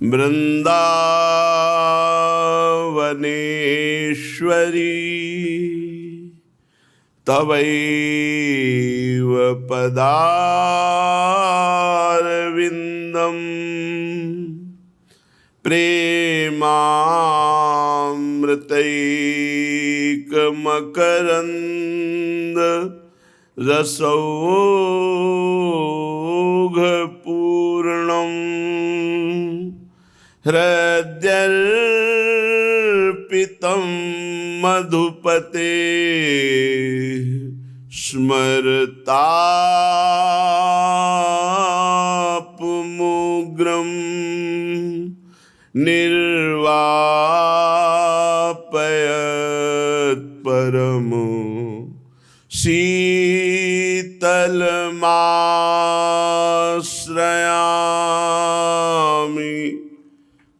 वृंदावनेश्वरी तवैव पदारविन्दम् प्रेमामृतैकमकरन्द रसौघपूर्णम् हृद्यर्पितं मधुपते स्मरतापमुग्रं निर्वापयत् परमो शीतलमाश्रयामि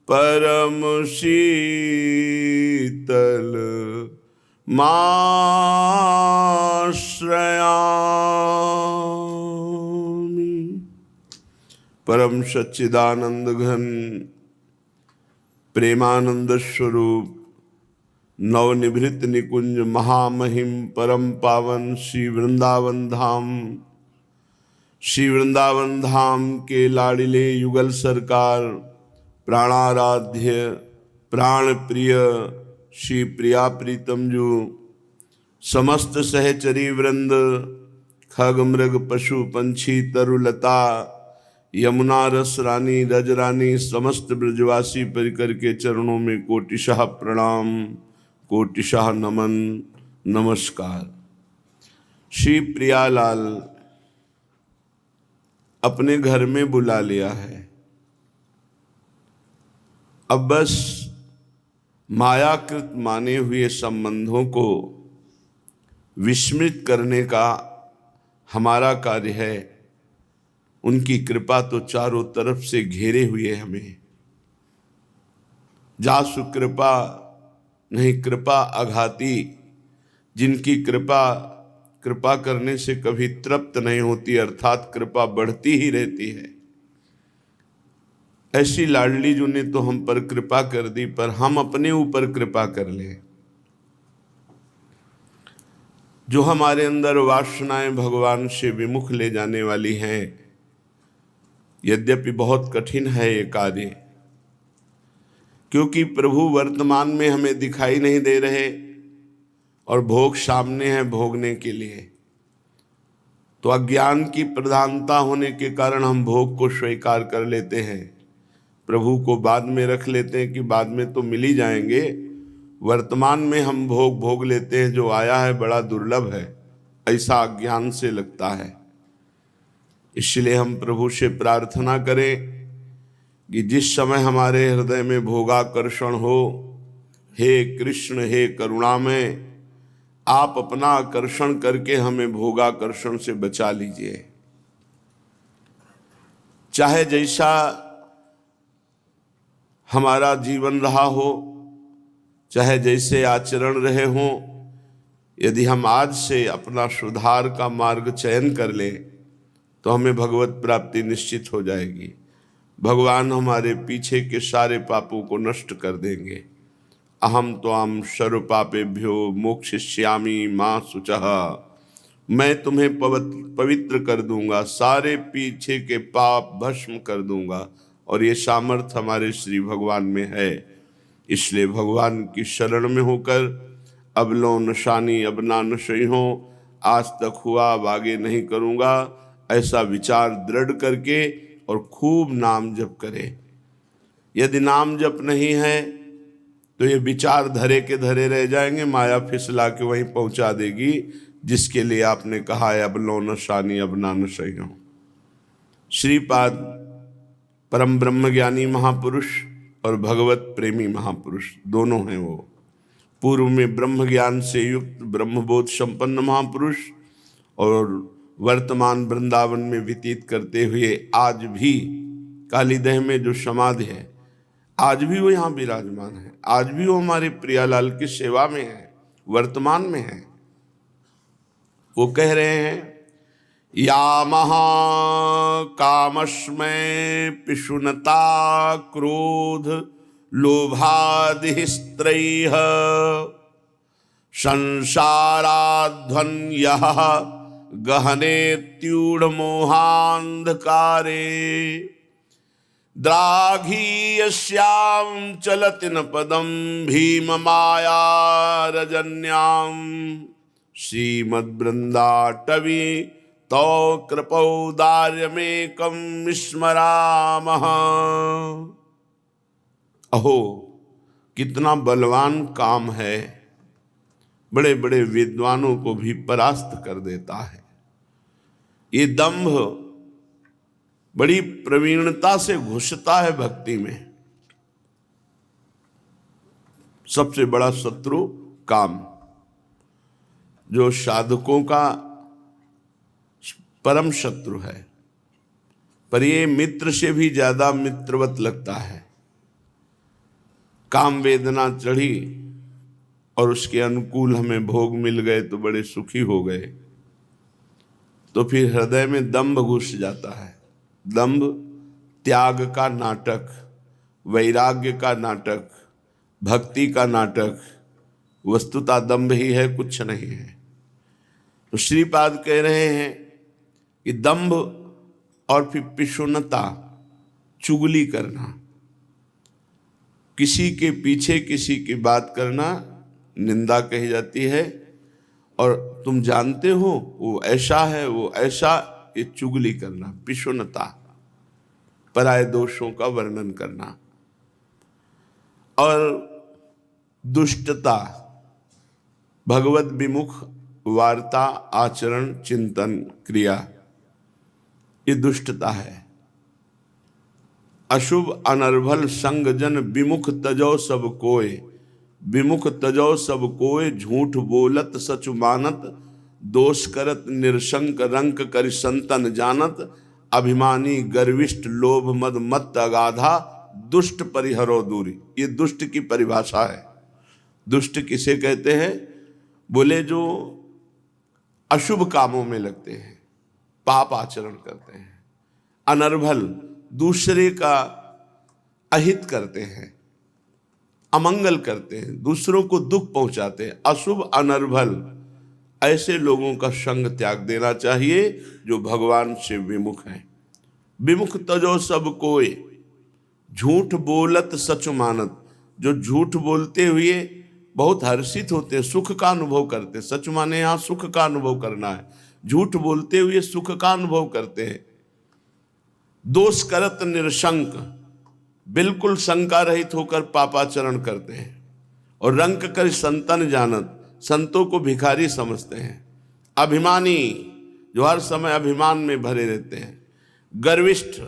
परम शीतल माश्रयामि। परम सच्चिदानंद घन प्रेमानंद स्वरूप नवनिभृत निकुंज महामहिम परम पावन श्री वृंदावन धाम के लाडिले युगल सरकार प्राणाराध्य प्राण प्रिय श्री प्रिया प्रीतम जो समस्त सहचरी वृंद खग मृग पशु पंछी तरुलता यमुना रस रानी रज रानी समस्त ब्रजवासी परिकर के चरणों में कोटिशः प्रणाम कोटिशः नमन नमस्कार। श्री प्रियालाल अपने घर में बुला लिया है। अब बस मायाकृत माने हुए संबंधों को विस्मृत करने का हमारा कार्य है। उनकी कृपा तो चारों तरफ से घेरे हुए हमें। जासु कृपा नहीं कृपा अघाती, जिनकी कृपा करने से कभी तृप्त नहीं होती, अर्थात कृपा बढ़ती ही रहती है। ऐसी लाडली जो ने तो हम पर कृपा कर दी, पर हम अपने ऊपर कृपा कर लें। जो हमारे अंदर वासनाएं भगवान से विमुख ले जाने वाली हैं, यद्यपि बहुत कठिन है ये कार्य, क्योंकि प्रभु वर्तमान में हमें दिखाई नहीं दे रहे और भोग सामने है भोगने के लिए। तो अज्ञान की प्रधानता होने के कारण हम भोग को स्वीकार कर लेते हैं, प्रभु को बाद में रख लेते हैं कि बाद में तो मिल ही जाएंगे। वर्तमान में हम भोग लेते हैं, जो आया है बड़ा दुर्लभ है, ऐसा अज्ञान से लगता है। इसलिए हम प्रभु से प्रार्थना करें कि जिस समय हमारे हृदय में भोगाकर्षण हो, हे कृष्ण हे करुणामय, आप अपना आकर्षण करके हमें भोगाकर्षण से बचा लीजिए। चाहे जैसा हमारा जीवन रहा हो, चाहे जैसे आचरण रहे हों, यदि हम आज से अपना सुधार का मार्ग चयन कर लें तो हमें भगवत प्राप्ति निश्चित हो जाएगी। भगवान हमारे पीछे के सारे पापों को नष्ट कर देंगे। अहम त्वाम सर्व पापेभ्यो मोक्षयिष्यामि मां शुचः, मैं तुम्हें पवित्र कर दूंगा, सारे पीछे के पाप भस्म कर दूंगा। और ये सामर्थ्य हमारे श्री भगवान में है। इसलिए भगवान की शरण में होकर अब लो नशानी अब ना नशई हो, आज तक हुआ अब आगे नहीं करूँगा, ऐसा विचार दृढ़ करके और खूब नाम जप करे। यदि नाम जप नहीं है तो ये विचार धरे के धरे रह जाएंगे, माया फिसला के वहीं पहुंचा देगी जिसके लिए आपने कहा है अब लो नशानी अब ना नशई हो। श्रीपाद परम ब्रह्म ज्ञानी महापुरुष और भगवत प्रेमी महापुरुष दोनों हैं। वो पूर्व में ब्रह्म ज्ञान से युक्त ब्रह्मबोध संपन्न महापुरुष और वर्तमान वृंदावन में व्यतीत करते हुए आज भी कालीदह में जो समाधि है, आज भी वो यहाँ विराजमान है। आज भी वो हमारे प्रियालाल की सेवा में है, वर्तमान में है। वो कह रहे हैं या महाकामस्मय पिशुनता क्रोध लोभादि स्त्रैः संसाराध्वन्यः गहनेत्यूढमोहान्धकारे द्राघीयस्यां चलति न पदं भीममायारजन्यां श्रीमद्वृन्दाटवी तौ कृपौदार्यमेकं स्मरामः। अहो कितना बलवान काम है, बड़े बड़े विद्वानों को भी परास्त कर देता है। ये दंभ बड़ी प्रवीणता से घुसता है भक्ति में। सबसे बड़ा शत्रु काम, जो साधकों का परम शत्रु है, पर ये मित्र से भी ज्यादा मित्रवत लगता है। काम वेदना चढ़ी और उसके अनुकूल हमें भोग मिल गए तो बड़े सुखी हो गए, तो फिर हृदय में दंभ घुस जाता है। दंभ त्याग का नाटक, वैराग्य का नाटक, भक्ति का नाटक, वस्तुतः दंभ ही है, कुछ नहीं है। तो श्रीपाद कह रहे हैं कि दंभ और फिर पिशुनता, चुगली करना, किसी के पीछे किसी की बात करना निंदा कही जाती है। और तुम जानते हो वो ऐसा है, वो ऐसा, ये चुगली करना, पिशुनता, पराये दोषों का वर्णन करना। और दुष्टता, भगवत विमुख वार्ता, आचरण, चिंतन, क्रिया, ये दुष्टता है। अशुभ अनर्भल संग जन विमुख तजो सब कोय, विमुख तजो सब कोय, झूठ बोलत सच मानत, दोष करत निरशंक रंक कर संतन जानत, अभिमानी गर्विष्ठ लोभ मद मत अगाधा, दुष्ट परिहरो दूरी। ये दुष्ट की परिभाषा है। दुष्ट किसे कहते हैं? बोले जो अशुभ कामों में लगते हैं, पाप आचरण करते हैं। अनर्भल, दूसरे का अहित करते हैं, अमंगल करते हैं, दूसरों को दुख पहुंचाते हैं। अशुभ अनर्भल, ऐसे लोगों का संग त्याग देना चाहिए जो भगवान से विमुख हैं। विमुख तजो सब कोय, झूठ बोलत सच मानत, जो झूठ बोलते हुए बहुत हर्षित होते हैं, सुख का अनुभव करते हैं। सच माने यहाँ सुख का अनुभव करना है, झूठ बोलते हुए सुख का अनुभव करते हैं। दोष करत निरशंक, बिल्कुल शंका रहित होकर पापाचरण करते हैं। और रंक कर संतन जानत, संतों को भिखारी समझते हैं। अभिमानी, जो हर समय अभिमान में भरे रहते हैं। गर्विष्ठ,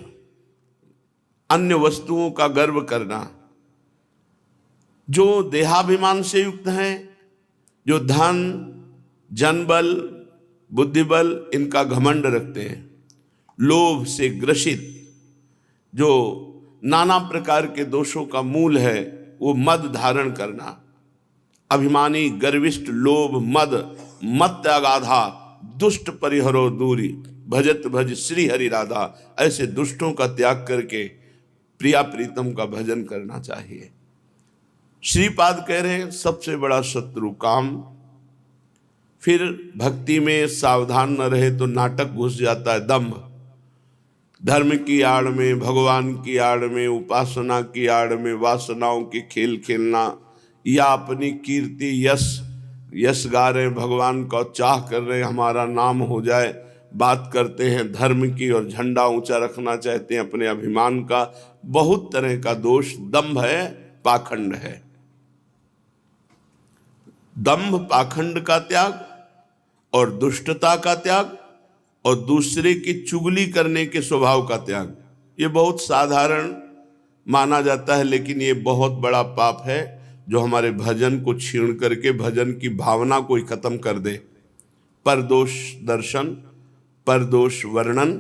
अन्य वस्तुओं का गर्व करना। जो देहाभिमान से युक्त हैं, जो धन, जनबल, बुद्धिबल, इनका घमंड रखते हैं। लोभ से ग्रसित, जो नाना प्रकार के दोषों का मूल है, वो मद धारण करना। अभिमानी, गर्विष्ठ, लोभ, मद, मत अगाधा, दुष्ट परिहरो दूरी, भजत भज श्री हरि राधा। ऐसे दुष्टों का त्याग करके प्रिया प्रीतम का भजन करना चाहिए। श्रीपाद कह रहे हैं सबसे बड़ा शत्रु काम। फिर भक्ति में सावधान न रहे तो नाटक घुस जाता है, दंभ। धर्म की आड़ में, भगवान की आड़ में, उपासना की आड़ में वासनाओं की खेल खेलना, या अपनी कीर्ति यश गा रहे, भगवान का चाह कर रहे, हमारा नाम हो जाए, बात करते हैं धर्म की और झंडा ऊंचा रखना चाहते हैं अपने अभिमान का। बहुत तरह का दोष दंभ है, पाखंड है। दंभ, पाखंड का त्याग और दुष्टता का त्याग और दूसरे की चुगली करने के स्वभाव का त्याग, ये बहुत साधारण माना जाता है, लेकिन ये बहुत बड़ा पाप है जो हमारे भजन को छीण करके भजन की भावना को ही खत्म कर दे। परदोष दर्शन, परदोष वर्णन,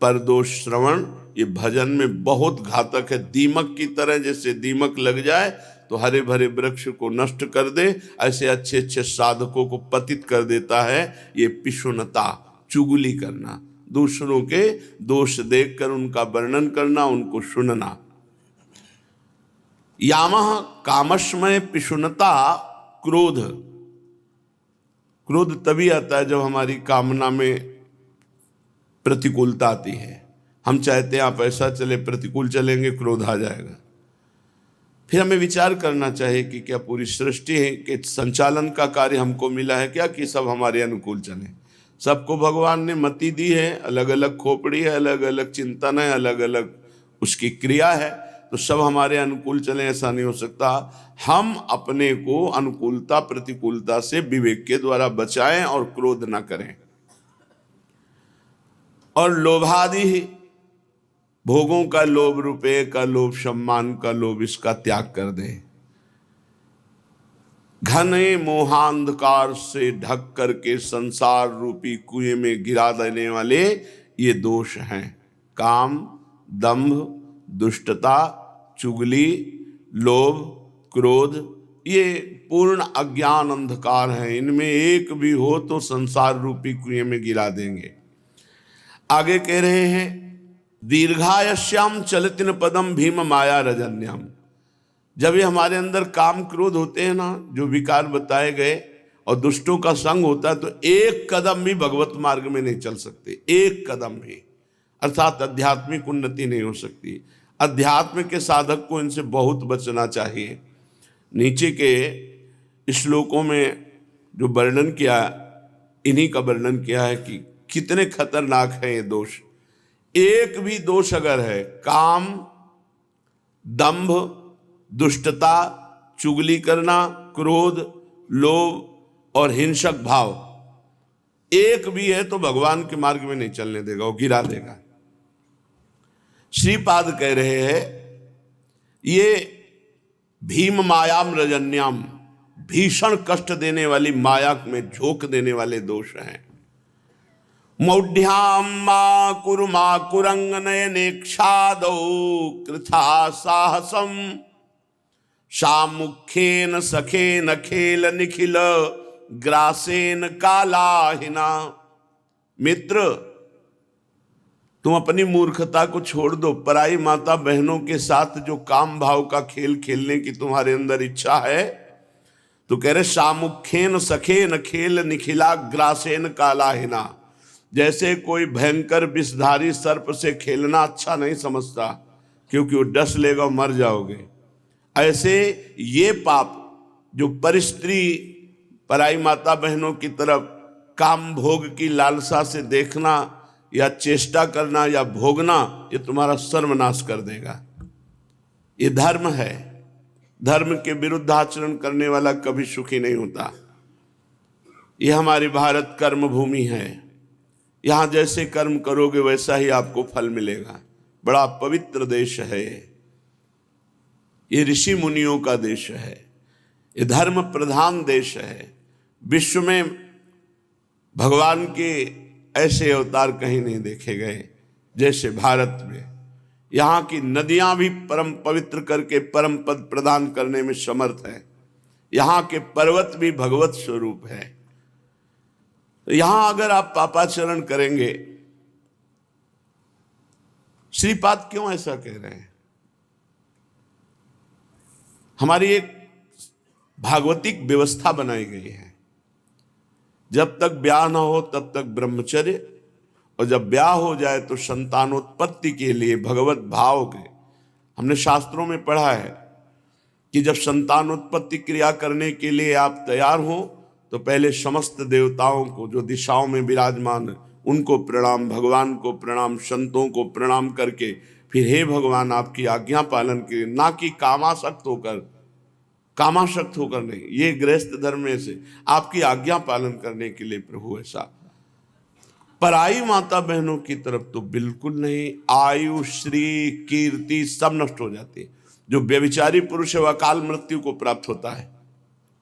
परदोष श्रवण, ये भजन में बहुत घातक है। दीमक की तरह, जैसे दीमक लग जाए तो हरे भरे वृक्ष को नष्ट कर दे, ऐसे अच्छे अच्छे साधकों को पतित कर देता है ये पिशुनता, चुगली करना, दूसरों के दोष देखकर उनका वर्णन करना, उनको सुनना। यामः कामस्मय पिशुनता क्रोध। क्रोध तभी आता है जब हमारी कामना में प्रतिकूलता आती है। हम चाहते हैं आप ऐसा चले, प्रतिकूल चलेंगे, क्रोध आ जाएगा। फिर हमें विचार करना चाहिए कि क्या पूरी सृष्टि के संचालन का कार्य हमको मिला है क्या कि सब हमारे अनुकूल चले? सबको भगवान ने मति दी है, अलग अलग खोपड़ी है, अलग अलग चिंतन है, अलग अलग उसकी क्रिया है, तो सब हमारे अनुकूल चले ऐसा नहीं हो सकता। हम अपने को अनुकूलता प्रतिकूलता से विवेक के द्वारा बचाएं और क्रोध ना करें। और लोभादि, भोगों का लोभ, रुपए का लोभ, सम्मान का लोभ, इसका त्याग कर दें। घने मोहांधकार से ढक करके संसार रूपी कुएं में गिरा देने वाले ये दोष हैं। काम, दंभ, दुष्टता, चुगली, लोभ, क्रोध, ये पूर्ण अज्ञान अंधकार हैं। इनमें एक भी हो तो संसार रूपी कुएं में गिरा देंगे। आगे कह रहे हैं दीर्घायश्याम चलतिन पदम भीम माया रजन्यम। जब ये हमारे अंदर काम क्रोध होते हैं ना, जो विकार बताए गए, और दुष्टों का संग होता है, तो एक कदम भी भगवत मार्ग में नहीं चल सकते, एक कदम भी। अर्थात आध्यात्मिक उन्नति नहीं हो सकती। अध्यात्म के साधक को इनसे बहुत बचना चाहिए। नीचे के श्लोकों में जो वर्णन किया, इन्हीं का वर्णन किया है कि कितने खतरनाक हैं ये दोष। एक भी दोष अगर है, काम, दंभ, दुष्टता, चुगली करना, क्रोध, लोभ और हिंसक भाव, एक भी है तो भगवान के मार्ग में नहीं चलने देगा, वो गिरा देगा। श्रीपाद कह रहे हैं ये भीम मायाम रजन्याम, भीषण कष्ट देने वाली माया में झोंक देने वाले दोष हैं। मौढ़्याम मा कुरंग नयनेक्षादौ कृथा साहसम सामुखेन सखेन खेल निखिल ग्रासेन कालाहिना। मित्र, तुम अपनी मूर्खता को छोड़ दो। पराई माता बहनों के साथ जो काम भाव का खेल खेलने की तुम्हारे अंदर इच्छा है, तो कह रहे सामुखेन सखेन खेल निखिला ग्रासेन कालाहिना। जैसे कोई भयंकर विषधारी सर्प से खेलना अच्छा नहीं समझता क्योंकि वो डस लेगा और मर जाओगे, ऐसे ये पाप जो परिस्त्री पराई माता बहनों की तरफ काम भोग की लालसा से देखना या चेष्टा करना या भोगना, ये तुम्हारा सर्वनाश कर देगा। ये धर्म है। धर्म के विरुद्ध आचरण करने वाला कभी सुखी नहीं होता। ये हमारी भारत कर्म भूमि है। यहाँ जैसे कर्म करोगे वैसा ही आपको फल मिलेगा। बड़ा पवित्र देश है ये ऋषि मुनियों का देश है, ये धर्म प्रधान देश है। विश्व में भगवान के ऐसे अवतार कहीं नहीं देखे गए जैसे भारत में। यहाँ की नदियां भी परम पवित्र करके परम पद प्रदान करने में समर्थ है। यहाँ के पर्वत भी भगवत स्वरूप है। तो यहाँ अगर आप पापाचरण करेंगे, श्रीपाद क्यों ऐसा कह रहे हैं? हमारी एक भागवतिक व्यवस्था बनाई गई है, जब तक ब्याह न हो तब तक ब्रह्मचर्य, और जब ब्याह हो जाए तो संतानोत्पत्ति के लिए भगवत भाव के, हमने शास्त्रों में पढ़ा है कि जब संतानोत्पत्ति क्रिया करने के लिए आप तैयार हो तो पहले समस्त देवताओं को जो दिशाओं में विराजमान उनको प्रणाम, भगवान को प्रणाम, संतों को प्रणाम करके फिर हे भगवान आपकी आज्ञा पालन के, ना कि कामासक्त होकर नहीं, ये गृहस्थ धर्म में से आपकी आज्ञा पालन करने के लिए प्रभु ऐसा। पराई माता बहनों की तरफ तो बिल्कुल नहीं। आयु, श्री, कीर्ति सब नष्ट हो जाती है। जो व्यभिचारी पुरुष है वह अकाल मृत्यु को प्राप्त होता है,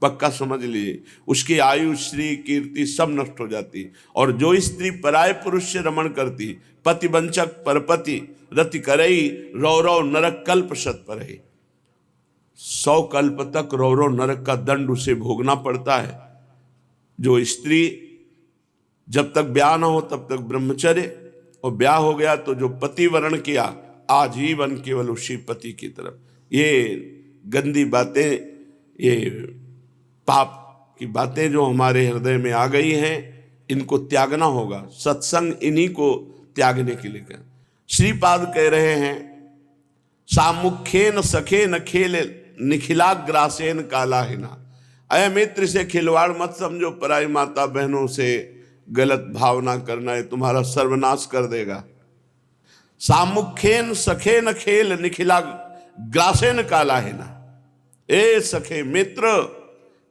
पक्का समझ लीजिए। उसकी आयु, श्री, कीर्ति सब नष्ट हो जाती। और जो स्त्री पराय पुरुष से रमण करती, पतिवंचक परपति रति करई रौरव नरक कल्प शत परई, 100 कल्प तक रौरव नरक का दंड उसे भोगना पड़ता है। जो स्त्री जब तक ब्याह ना हो तब तक ब्रह्मचर्य, और ब्याह हो गया तो जो पति वर्ण किया आजीवन केवल उसी पति की तरफ। ये गंदी बातें, ये पाप की बातें जो हमारे हृदय में आ गई हैं, इनको त्यागना होगा। सत्संग इन्हीं को त्यागने के लिए कह। श्रीपाद कह रहे हैं, सामुखेन सखेन खेल निखिलाग्रासेन कालाहिना। अय मित्र, से खिलवाड़ मत समझो, पराई माता बहनों से गलत भावना करना है तुम्हारा सर्वनाश कर देगा। सामुखेन सखेन खेल निखिला ग्रासेन कालाहिना। ए सखे मित्र,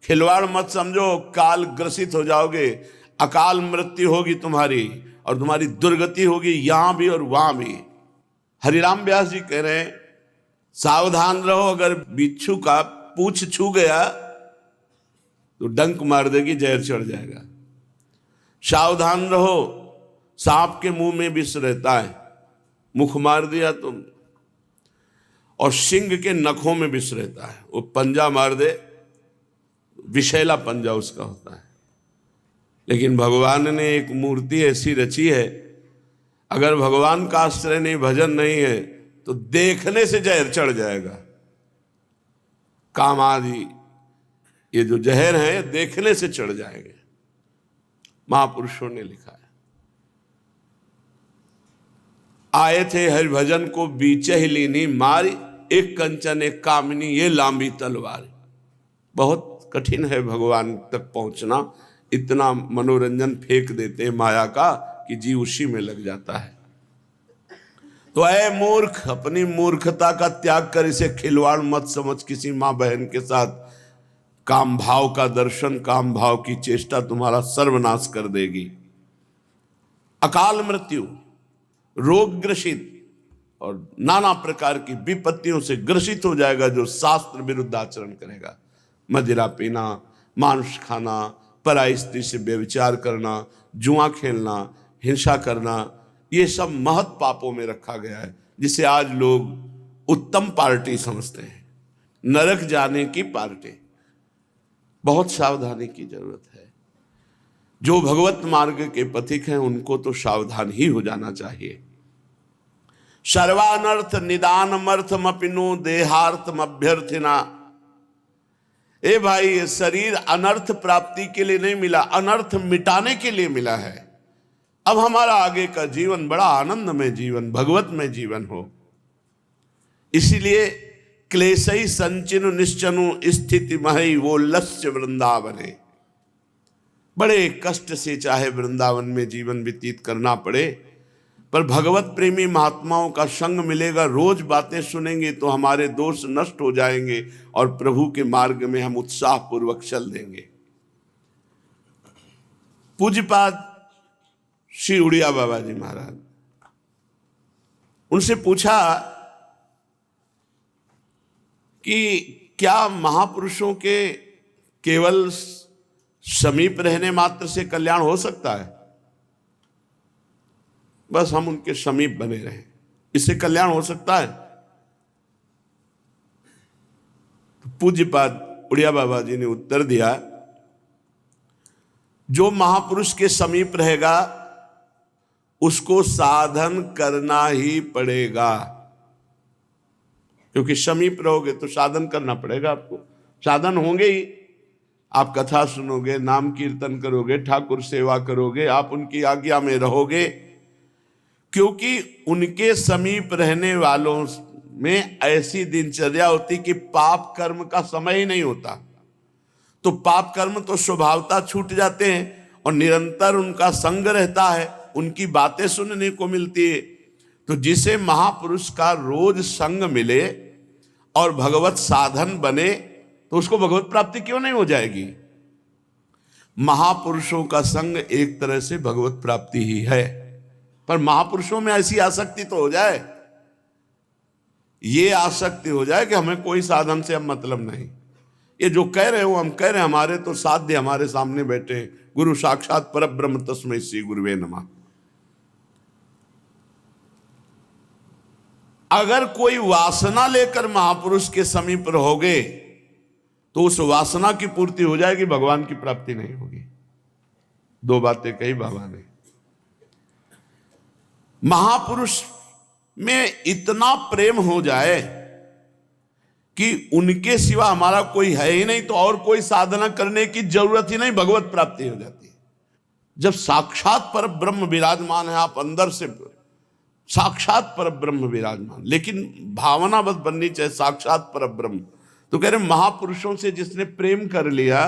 खिलवाड़ मत समझो, काल ग्रसित हो जाओगे, अकाल मृत्यु होगी तुम्हारी, और तुम्हारी दुर्गति होगी यहां भी और वहां भी। हरिराम व्यास जी कह रहे हैं, सावधान रहो, अगर बिच्छू का पूंछ छू गया तो डंक मार देगी, जहर चढ़ जाएगा। सावधान रहो, सांप के मुंह में विष रहता है, मुख मार दिया तुम। और सिंह के नखों में विष रहता है, वो पंजा मार दे, विषैला पंजा उसका होता है। लेकिन भगवान ने एक मूर्ति ऐसी रची है, अगर भगवान का आश्रय नहीं, भजन नहीं है, तो देखने से जहर चढ़ जाएगा। काम आदि ये जो जहर है देखने से चढ़ जाएंगे, महापुरुषों ने लिखा है। आए थे हरिभजन को बीच ही लीनी मारी, एक कंचन एक कामिनी ये लांबी तलवार। बहुत कठिन है भगवान तक पहुंचना, इतना मनोरंजन फेंक देते हैं माया का कि जीव उसी में लग जाता है। तो ऐ मूर्ख, अपनी मूर्खता का त्याग कर इसे खिलवाड़ मत समझ किसी मां बहन के साथ। काम भाव का दर्शन, काम भाव की चेष्टा तुम्हारा सर्वनाश कर देगी। अकाल मृत्यु, रोग ग्रसित और नाना प्रकार की विपत्तियों से ग्रसित हो जाएगा जो शास्त्र विरुद्ध आचरण करेगा। मदिरा पीना, मांस खाना, पराई स्त्री से व्यभिचार करना, जुआ खेलना, हिंसा करना, ये सब महत् पापों में रखा गया है, जिसे आज लोग उत्तम पार्टी समझते हैं, नरक जाने की पार्टी। बहुत सावधानी की जरूरत है। जो भगवत मार्ग के पथिक हैं उनको तो सावधान ही हो जाना चाहिए। सर्वानर्थ निदानमर्थमपिनो देहार्थम अभ्यर्थिना। ए भाई, ये शरीर अनर्थ प्राप्ति के लिए नहीं मिला, अनर्थ मिटाने के लिए मिला है। अब हमारा आगे का जीवन बड़ा आनंदमय जीवन, भगवत में जीवन हो। इसीलिए क्लेशई संचिनु निश्चनु स्थिति मही वो लस्य वृंदावने। बड़े कष्ट से चाहे वृंदावन में जीवन व्यतीत करना पड़े, पर भगवत प्रेमी महात्माओं का संग मिलेगा, रोज बातें सुनेंगे तो हमारे दोष नष्ट हो जाएंगे और प्रभु के मार्ग में हम उत्साह पूर्वक चल देंगे। पूज्यपाद श्री उड़िया बाबा जी महाराज, उनसे पूछा कि क्या महापुरुषों के केवल समीप रहने मात्र से कल्याण हो सकता है? बस हम उनके समीप बने रहें, इससे कल्याण हो सकता है? तो पूज्यपाद उड़िया बाबा जी ने उत्तर दिया, जो महापुरुष के समीप रहेगा उसको साधन करना ही पड़ेगा। क्योंकि समीप रहोगे तो साधन करना पड़ेगा आपको। साधन होंगे ही, आप कथा सुनोगे, नाम कीर्तन करोगे, ठाकुर सेवा करोगे, आप उनकी आज्ञा में रहोगे। क्योंकि उनके समीप रहने वालों में ऐसी दिनचर्या होती कि पाप कर्म का समय ही नहीं होता, तो पाप कर्म तो स्वभावता छूट जाते हैं और निरंतर उनका संग रहता है, उनकी बातें सुनने को मिलती है। तो जिसे महापुरुष का रोज संग मिले और भगवत साधन बने तो उसको भगवत प्राप्ति क्यों नहीं हो जाएगी? महापुरुषों का संग एक तरह से भगवत प्राप्ति ही है, पर महापुरुषों में ऐसी आसक्ति तो हो जाए, ये आसक्ति हो जाए कि हमें कोई साधन से अब मतलब नहीं। ये जो कह रहे हो हम कह रहे हैं, हमारे तो साध्य हमारे सामने बैठे, गुरु साक्षात परब्रह्म तस्मै श्री गुरुवे नमः। अगर कोई वासना लेकर महापुरुष के समीप रहोगे तो उस वासना की पूर्ति हो जाएगी, भगवान की प्राप्ति नहीं होगी। दो बातें कही बाबा ने। महापुरुष में इतना प्रेम हो जाए कि उनके सिवा हमारा कोई है ही नहीं, तो और कोई साधना करने की जरूरत ही नहीं, भगवत प्राप्ति हो जाती है। जब साक्षात पर ब्रह्म विराजमान है, आप अंदर से साक्षात पर ब्रह्म विराजमान, लेकिन भावना बस बननी चाहिए साक्षात पर ब्रह्म। तो कह रहे महापुरुषों से जिसने प्रेम कर लिया,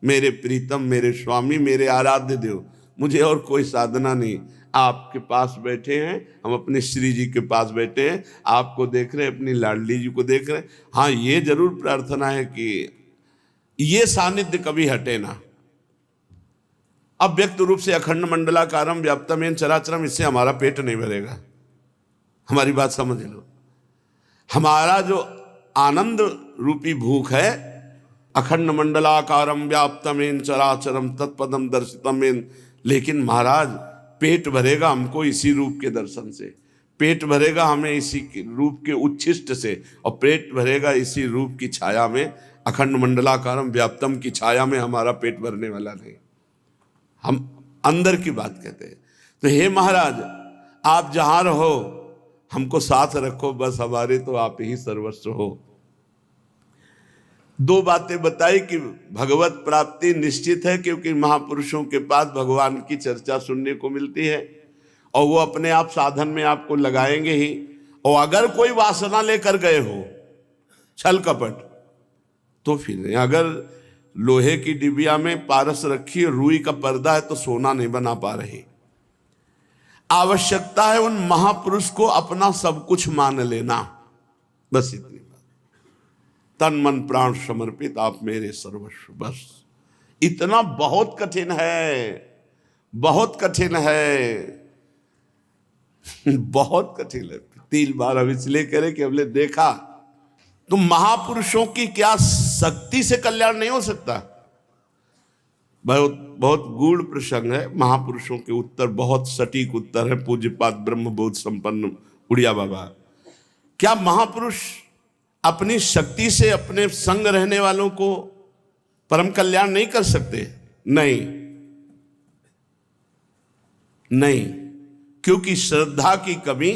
मेरे प्रीतम, मेरे स्वामी, मेरे आराध्य देव, मुझे और कोई साधना नहीं। आपके पास बैठे हैं, हम अपने श्री जी के पास बैठे हैं, आपको देख रहे हैं, अपनी लाडली जी को देख रहे हैं। हाँ, ये जरूर प्रार्थना है कि ये सानिध्य कभी हटे ना। अव्यक्त रूप से अखंड मंडलाकारम व्याप्तमेन चराचरम, इससे हमारा पेट नहीं भरेगा। हमारी बात समझ लो। हमारा जो आनंद रूपी भूख है, अखंड मंडलाकारम व्याप्तमेन चराचरम तत्पदम दर्शितमेन, लेकिन महाराज पेट भरेगा हमको इसी रूप के दर्शन से, पेट भरेगा हमें इसी रूप के उच्छिष्ट से, और पेट भरेगा इसी रूप की छाया में, अखंड मंडलाकारम व्याप्तम की छाया में हमारा पेट भरने वाला नहीं। हम अंदर की बात कहते हैं। तो हे महाराज, आप जहां रहो हमको साथ रखो, बस हमारे तो आप ही सर्वस्व हो। दो बातें बताई कि भगवत प्राप्ति निश्चित है, क्योंकि महापुरुषों के पास भगवान की चर्चा सुनने को मिलती है, और वो अपने आप साधन में आपको लगाएंगे ही। और अगर कोई वासना लेकर गए हो, छल कपट, तो फिर नहीं। अगर लोहे की डिबिया में पारस रखी है, रुई का पर्दा है, तो सोना नहीं बना पा रहे। आवश्यकता है उन महापुरुष को अपना सब कुछ मान लेना, बस इतनी बात। तन मन प्राण समर्पित, आप मेरे सर्वस्व, बस इतना बहुत कठिन है, बहुत कठिन है, बहुत कठिन है। 3 बार अब इसलिए करें कि हमने देखा तो महापुरुषों की क्या शक्ति से कल्याण नहीं हो सकता। बहुत बहुत गूढ़ प्रसंग है। महापुरुषों के उत्तर बहुत सटीक उत्तर है। पूज्यपाद ब्रह्मबोध संपन्न उड़िया बाबा, क्या महापुरुष अपनी शक्ति से अपने संग रहने वालों को परम कल्याण नहीं कर सकते? नहीं, नहीं, क्योंकि श्रद्धा की कमी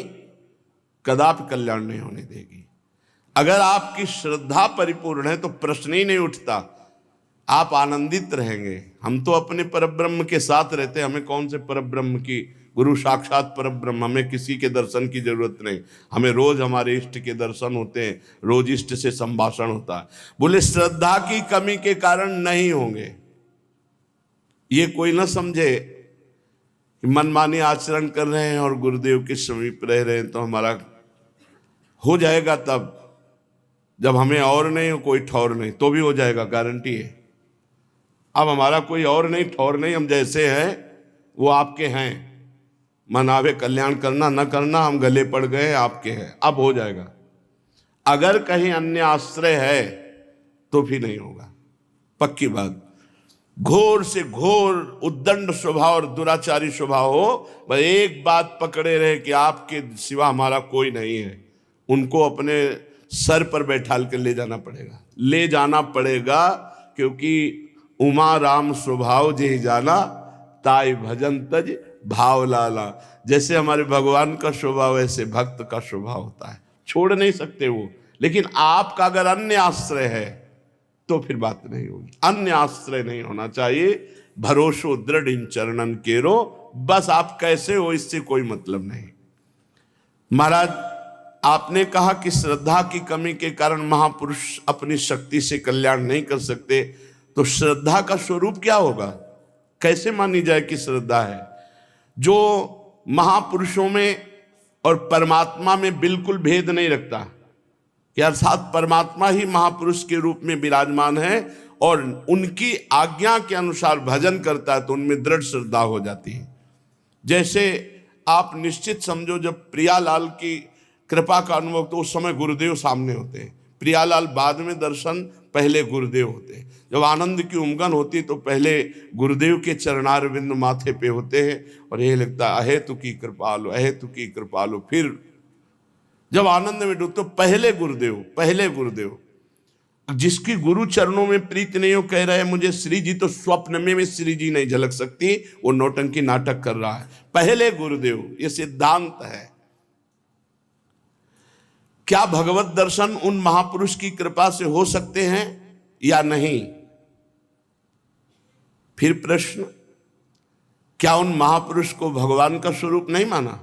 कदापि कल्याण नहीं होने देगी। अगर आपकी श्रद्धा परिपूर्ण है तो प्रश्न ही नहीं उठता, आप आनंदित रहेंगे। हम तो अपने परब्रह्म के साथ रहते हैं, हमें कौन से परब्रह्म की, गुरु साक्षात परब्रह्म, हमें किसी के दर्शन की जरूरत नहीं। हमें रोज हमारे इष्ट के दर्शन होते हैं, रोज इष्ट से संभाषण होता है। बोले श्रद्धा की कमी के कारण नहीं होंगे। ये कोई ना समझे कि मनमानी आचरण कर रहे हैं और गुरुदेव के समीप रह रहे हैं तो हमारा हो जाएगा। तब जब हमें और नहीं, कोई ठौर नहीं, तो भी हो जाएगा, गारंटी है। अब हमारा कोई और नहीं, ठौर नहीं, हम जैसे हैं वो आपके हैं। मनावे कल्याण करना न करना, हम गले पड़ गए, आपके हैं, अब हो जाएगा। अगर कहीं अन्य आश्रय है तो भी नहीं होगा, पक्की बात। घोर से घोर उद्दंड स्वभाव और दुराचारी स्वभाव हो, बस एक बात पकड़े रहे कि आपके सिवा हमारा कोई नहीं है। उनको अपने सर पर बैठाल कर ले जाना पड़ेगा, ले जाना पड़ेगा, क्योंकि उमा राम स्वभाव जे जाना, ताई भजन तज भाव लाला। जैसे हमारे भगवान का स्वभाव ऐसे भक्त का स्वभाव होता है, छोड़ नहीं सकते वो। लेकिन आपका अगर अन्य आश्रय है तो फिर बात नहीं होगी। अन्य आश्रय नहीं होना चाहिए। भरोसो दृढ़ इन चरणन केरो, बस आप कैसे हो इससे कोई मतलब नहीं। महाराज, आपने कहा कि श्रद्धा की कमी के कारण महापुरुष अपनी शक्ति से कल्याण नहीं कर सकते, तो श्रद्धा का स्वरूप क्या होगा? कैसे मानी जाए कि श्रद्धा है? जो महापुरुषों में और परमात्मा में बिल्कुल भेद नहीं रखता, कि अर्थात परमात्मा ही महापुरुष के रूप में विराजमान है और उनकी आज्ञा के अनुसार भजन करता है, तो उनमें दृढ़ श्रद्धा हो जाती है। जैसे आप निश्चित समझो, जब प्रियालाल की कृपा का अनुभव, तो उस समय गुरुदेव सामने होते हैं। प्रियालाल बाद में दर्शन, पहले गुरुदेव होते हैं। जब आनंद की उमगन होती तो पहले गुरुदेव के चरणारविंद माथे पे होते हैं और यह लगता है अहेतु की कृपालु, अहेतु की कृपालु। फिर जब आनंद में डूबते तो पहले गुरुदेव, पहले गुरुदेव। जिसकी गुरु चरणों में प्रीत नहीं हो, कह रहा है मुझे श्री जी, तो स्वप्न में श्री जी नहीं झलक सकती, वो नौटंकी नाटक कर रहा है। पहले गुरुदेव, ये सिद्धांत है। क्या भगवत दर्शन उन महापुरुष की कृपा से हो सकते हैं या नहीं? फिर प्रश्न, क्या उन महापुरुष को भगवान का स्वरूप नहीं माना?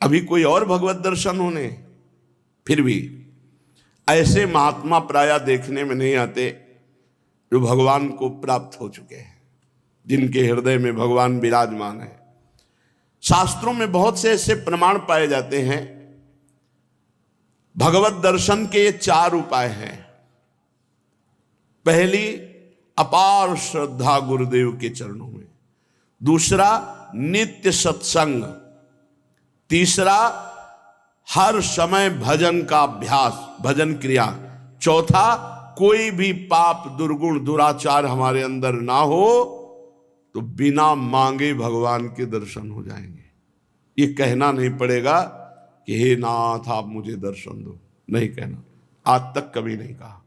अभी कोई और भगवत दर्शन होने? फिर भी ऐसे महात्मा प्रायः देखने में नहीं आते जो भगवान को प्राप्त हो चुके हैं, जिनके हृदय में भगवान विराजमान है। शास्त्रों में बहुत से ऐसे प्रमाण पाए जाते हैं। भगवत दर्शन के ये 4 उपाय हैं। पहली, अपार श्रद्धा गुरुदेव के चरणों में। दूसरा, नित्य सत्संग। तीसरा, हर समय भजन का अभ्यास, भजन क्रिया। चौथा, कोई भी पाप, दुर्गुण, दुराचार हमारे अंदर ना हो तो बिना मांगे भगवान के दर्शन हो जाएंगे। ये कहना नहीं पड़ेगा कि हे नाथ आप मुझे दर्शन दो, नहीं कहना, आज तक कभी नहीं कहा।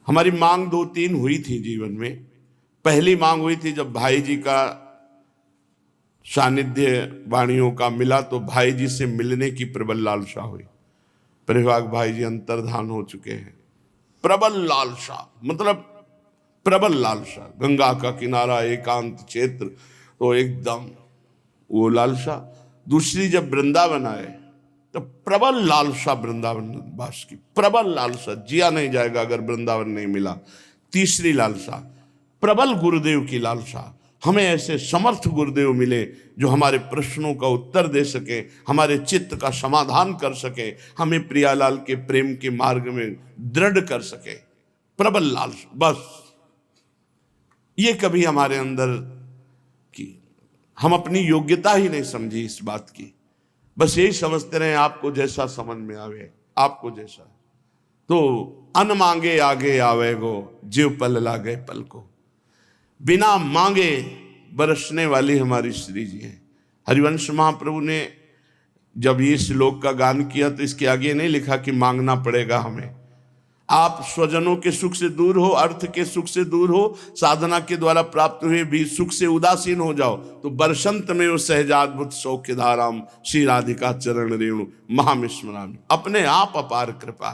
हमारी मांग 2-3 हुई थी जीवन में। पहली मांग हुई थी जब भाई जी का सानिध्य वाणियों का मिला, तो भाई जी से मिलने की प्रबल लालसा हुई। परिवाग भाई जी अंतर्धान हो चुके हैं। प्रबल लालसा मतलब प्रबल लालसा, गंगा का किनारा, एकांत क्षेत्र, तो एकदम वो लालसा। दूसरी, जब वृंदावन आए तो प्रबल लालसा, वृंदावन वास की प्रबल लालसा, जिया नहीं जाएगा अगर वृंदावन नहीं मिला। तीसरी लालसा, प्रबल गुरुदेव की लालसा, हमें ऐसे समर्थ गुरुदेव मिले जो हमारे प्रश्नों का उत्तर दे सके, हमारे चित्त का समाधान कर सके, हमें प्रियालाल के प्रेम के मार्ग में दृढ़ कर सके। प्रबल लालसा, बस ये कभी हमारे अंदर की, हम अपनी योग्यता ही नहीं समझी इस बात की। बस यही समझते रहे आपको जैसा समझ में आवे, आपको जैसा। तो अन मांगे आगे आवे गो, जीव पल लागे पल को। बिना मांगे बरसने वाली हमारी श्री जी हैं। हरिवंश महाप्रभु ने जब ये श्लोक का गान किया तो इसके आगे नहीं लिखा कि मांगना पड़ेगा हमें। आप स्वजनों के सुख से दूर हो, अर्थ के सुख से दूर हो, साधना के द्वारा प्राप्त हुए भी सुख से उदासीन हो जाओ, तो बरसंत में वो सहजाद्भुत सौख्य धाराम श्री राधिका चरण रेणु महामिस्मरामि, अपने आप अपार कृपा।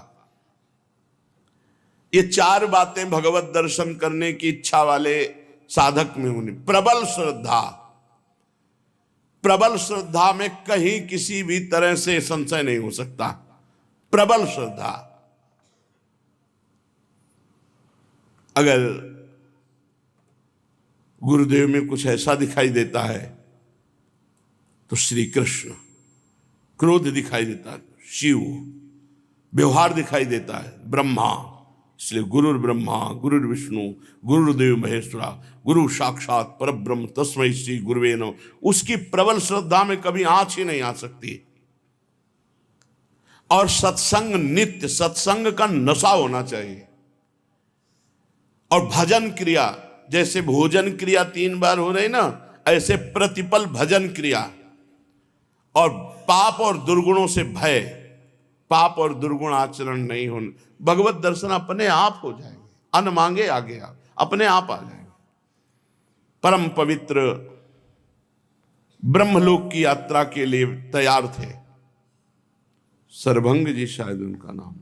ये 4 बातें भगवत दर्शन करने की इच्छा वाले साधक में होनी। प्रबल श्रद्धा, प्रबल श्रद्धा में कहीं किसी भी तरह से संशय नहीं हो सकता। प्रबल श्रद्धा, अगर गुरुदेव में कुछ ऐसा दिखाई देता है तो श्री कृष्ण, क्रोध दिखाई देता है शिव, व्यवहार दिखाई देता है ब्रह्मा, इसलिए गुरुर ब्रह्मा गुरुर विष्णु गुरुदेव महेश्वरा, गुरु साक्षात परब्रह्म तस्मै श्री गुरुवे नमः। उसकी प्रबल श्रद्धा में कभी आँच ही नहीं आ सकती। और सत्संग, नित्य सत्संग का नशा होना चाहिए। और भजन क्रिया, जैसे भोजन क्रिया 3 बार हो रही ना, ऐसे प्रतिपल भजन क्रिया। और पाप और दुर्गुणों से भय, पाप और दुर्गुण आचरण नहीं होने, भगवत दर्शन अपने आप हो जाएंगे। अन मांगे आगे आप, अपने आप आ जाएंगे। परम पवित्र ब्रह्मलोक की यात्रा के लिए तैयार थे। सरभंग जी शायद उनका नाम।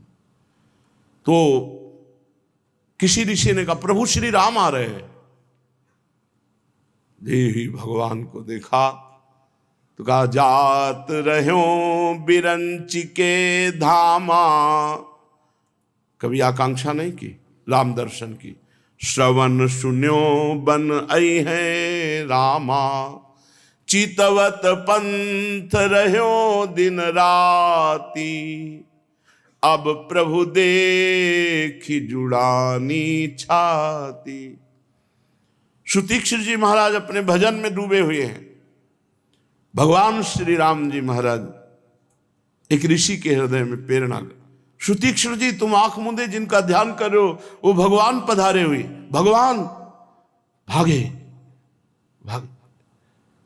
तो किसी ऋषि ने कहा प्रभु श्री राम आ रहे हैं। देवी भगवान को देखा तो कहा जात रहो बिरंची के धामा। कभी आकांक्षा नहीं की राम दर्शन की। श्रवण सुन्यो बन आई है रामा, चितवत पंथ रहो दिन राती, अब प्रभु देखी जुड़ानी छाती। सुतीक्षर जी महाराज अपने भजन में डूबे हुए हैं। भगवान श्री राम जी महाराज एक ऋषि के हृदय में प्रेरणा। सुतीक्षर जी तुम आंख मूंदे जिनका ध्यान कर रहे हो वो भगवान पधारे हुए। भगवान भागे, भागे